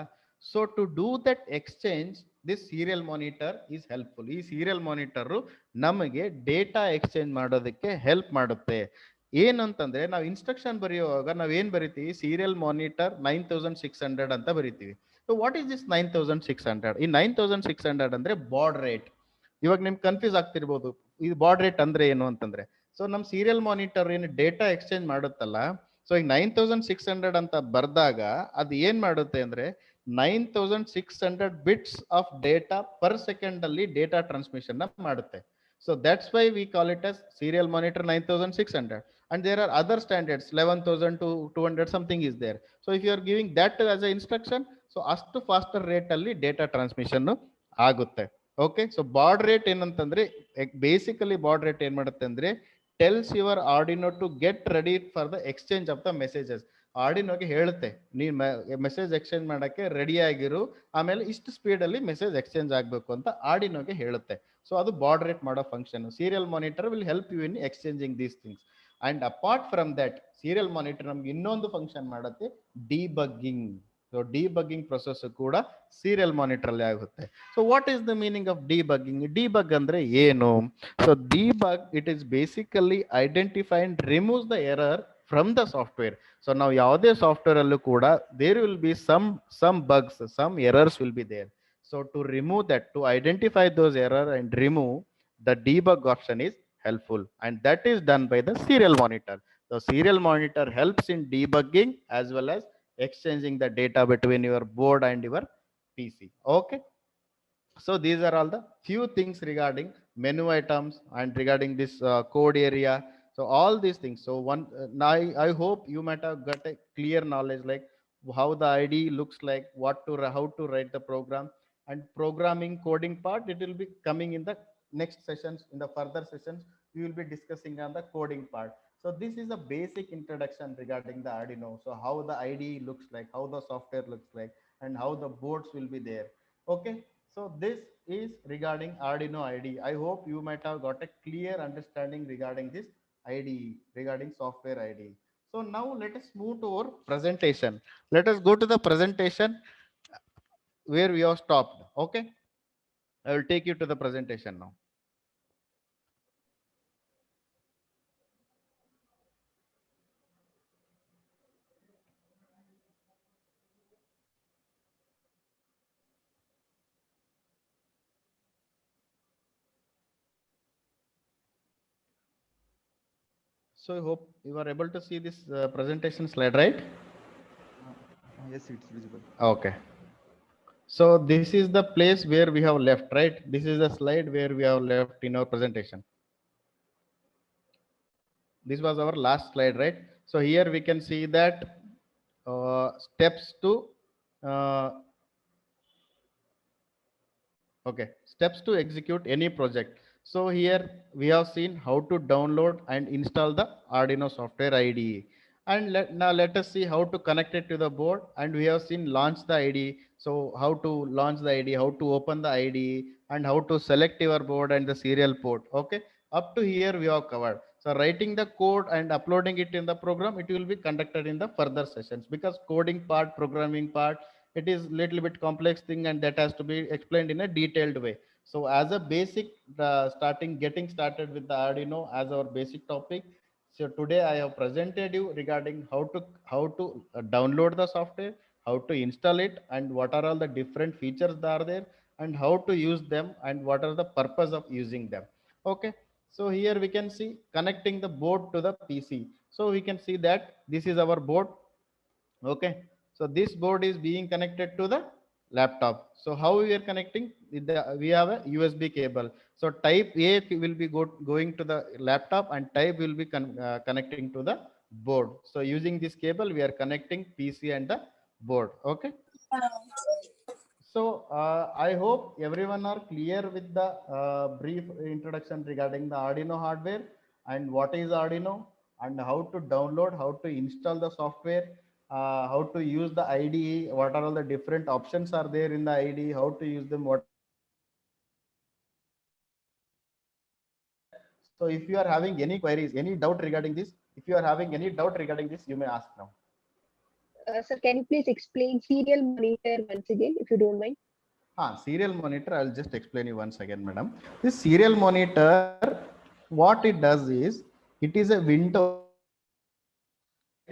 So to do that exchange this serial monitor is helpful. ಈ ಸೀರಿಯಲ್ ಮಾನಿಟರ್ ನಮಗೆ ಡೇಟಾ ಎಕ್ಸ್ಚೇಂಜ್ ಮಾಡೋದಕ್ಕೆ ಹೆಲ್ಪ್ ಮಾಡುತ್ತೆ. ಏನಂತಂದ್ರೆ ನಾವು ಇನ್ಸ್ಟ್ರಕ್ಷನ್ ಬರೆಯುವಾಗ ನಾವ್ ಏನ್ ಬರಿತೀವಿ, ಸೀರಿಯಲ್ ಮಾನಿಟರ್ 9600 ಅಂತ ಬರಿತೀವಿ. So what is this 9600? ಈ 9600 ಅಂದ್ರೆ ಬಾರ್ಡ್ ರೇಟ್. ಇವಾಗ ನಿಮ್ಗೆ ಕನ್ಫ್ಯೂಸ್ ಆಗ್ತಿರ್ಬೋದು, ಇದು ಬಾರ್ಡ್ ರೇಟ್ ಅಂದ್ರೆ ಏನು ಅಂತಂದ್ರೆ. ಸೊ ನಮ್ ಸೀರಿಯಲ್ ಮಾನಿಟರ್ ಏನು ಡೇಟಾ ಎಕ್ಸ್ಚೇಂಜ್ ಮಾಡುತ್ತಲ್ಲ, ಸೊ ಈಗ 9600 ಅಂತ ಬರ್ದಾಗ ಅದು ಏನ್ ಮಾಡುತ್ತೆ ಅಂದ್ರೆ 9600 bits of data per second ಅಲ್ಲಿ ಡೇಟಾ ಟ್ರಾನ್ಸ್ಮಿಷನ್ ಮಾಡುತ್ತೆ. So that's why we call it as serial monitor 9600. And there are other standards 11200 something is there. So if you are giving that as a instruction, so ಅಷ್ಟು faster rate ಅಲ್ಲಿ data transmission ಆಗುತ್ತೆ. Okay, so baud rate ಏನಂತಂದ್ರೆ basically baud rate ಏನ್ ಮಾಡುತ್ತೆ ಅಂದ್ರೆ tells your Arduino to get ready for the exchange of the messages. ಆರ್ಡಿನೋಗೆ ಹೇಳುತ್ತೆ ನೀನ್ message exchange ಮಾಡಕ್ಕೆ ರೆಡಿ ಆಗಿರು, ಆಮೇಲೆ ಇಷ್ಟು ಸ್ಪೀಡ್ ಅಲ್ಲಿ ಮೆಸೇಜ್ ಎಕ್ಸ್ಚೇಂಜ್ ಆಗ್ಬೇಕು ಅಂತ ಆರ್ಡಿನೋಗೆ ಹೇಳುತ್ತೆ. ಸೊ ಅದು ಬಾರ್ಡ್ ರೇಟ್ ಮಾಡೋ function. Serial monitor will help you in exchanging these things. And apart from that serial monitor ನಮ್ಗೆ ಇನ್ನೊಂದು ಫಂಕ್ಷನ್ ಮಾಡುತ್ತೆ, ಡಿಬಗ್ಗಿಂಗ್. ಸೊ ಡಿಬಗ್ಗಿಂಗ್ ಪ್ರೊಸೆಸ್ ಕೂಡ ಸೀರಿಯಲ್ ಮಾನಿಟರ್ ಅಲ್ಲಿ ಆಗುತ್ತೆ. So what is the meaning of debugging? Debug ಅಂದ್ರೆ ಏನು? So debug it is basically identify and removes the error from the software. So now ಯಾವುದೇ software ಅಲ್ಲೂ ಕೂಡ there will be some bugs, some errors will be there. So to remove that, to identify those error and remove, the debug option is helpful, and that is done by the serial monitor. The serial monitor helps in debugging as well as exchanging the data between your board and your PC. Okay, so these are all the few things regarding menu items and regarding this code area. So all these things. So now I hope you might have got a clear knowledge like how the IDE looks like, how to write the program, and programming coding part. It will be coming in the next sessions. In the further sessions, we will be discussing on the coding part. So this is a basic introduction regarding the Arduino. So how the IDE looks like, how the software looks like, and how the boards will be there. Okay. So this is regarding Arduino IDE. I hope you might have got a clear understanding regarding this IDE, regarding software IDE. So now let us move to our presentation. Let us go to the presentation where we have stopped. Okay, I will take you to the presentation now. So I hope you are able to see this presentation slide, right? Yes, it's visible. Okay. So this is the place where we have left, right? This is the slide where we have left in our presentation. This was our last slide, right? So here we can see that steps to execute any project. So here we have seen how to download and install the Arduino software IDE. And now let us see how to connect it to the board. And we have seen launch the IDE. So how to launch the IDE, how to open the IDE, and how to select your board and the serial port. Okay, up to here we have covered. So writing the code and uploading it in the program, it will be conducted in the further sessions, because coding part, programming part, it is little bit complex thing, and that has to be explained in a detailed way. So as a basic getting started with the Arduino as our basic topic. So today I have presented you regarding how to download the software, how to install it, and what are all the different features that are there, and how to use them, and what are the purpose of using them. Okay. So here we can see connecting the board to the PC. So we can see that this is our board. Okay. So this board is being connected to the laptop. So how we are connecting? We have a USB cable. So type A will be going to the laptop, and type will be connecting to the board. So using this cable, we are connecting PC and the board. Okay. So I hope everyone are clear with the brief introduction regarding the Arduino hardware and what is Arduino and how to download, how to install the software, how to use the IDE, what are all the different options are there in the IDE, how to use them, what. So if you are having any queries, any doubt regarding this, if you are having any doubt regarding this, you may ask now. Sir, can you please explain serial monitor once again, if you don't mind? Serial monitor, I'll just explain you once again, madam. This serial monitor, what it does is, it is a window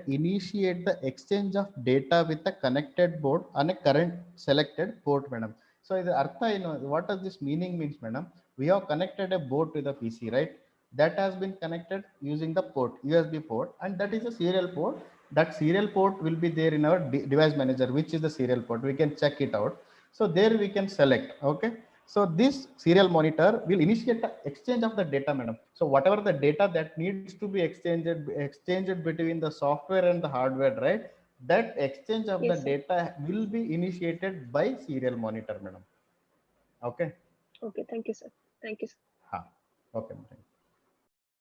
initiate the exchange of data with a connected board on a current selected port, madam. So the artha, what does this meaning means, madam? We have connected a board to the PC, right? That has been connected using the port, USB port, and that is a serial port. That serial port will be there in our device manager, which is the serial port. We can check it out. So there we can select, okay. So this serial monitor will initiate the exchange of the data, madam. So whatever the data that needs to be exchanged between the software and the hardware, right? That exchange of Yes, the sir. data will be initiated by serial monitor, madam. Okay. Okay, thank you, sir. Thank you, sir. Okay, madam.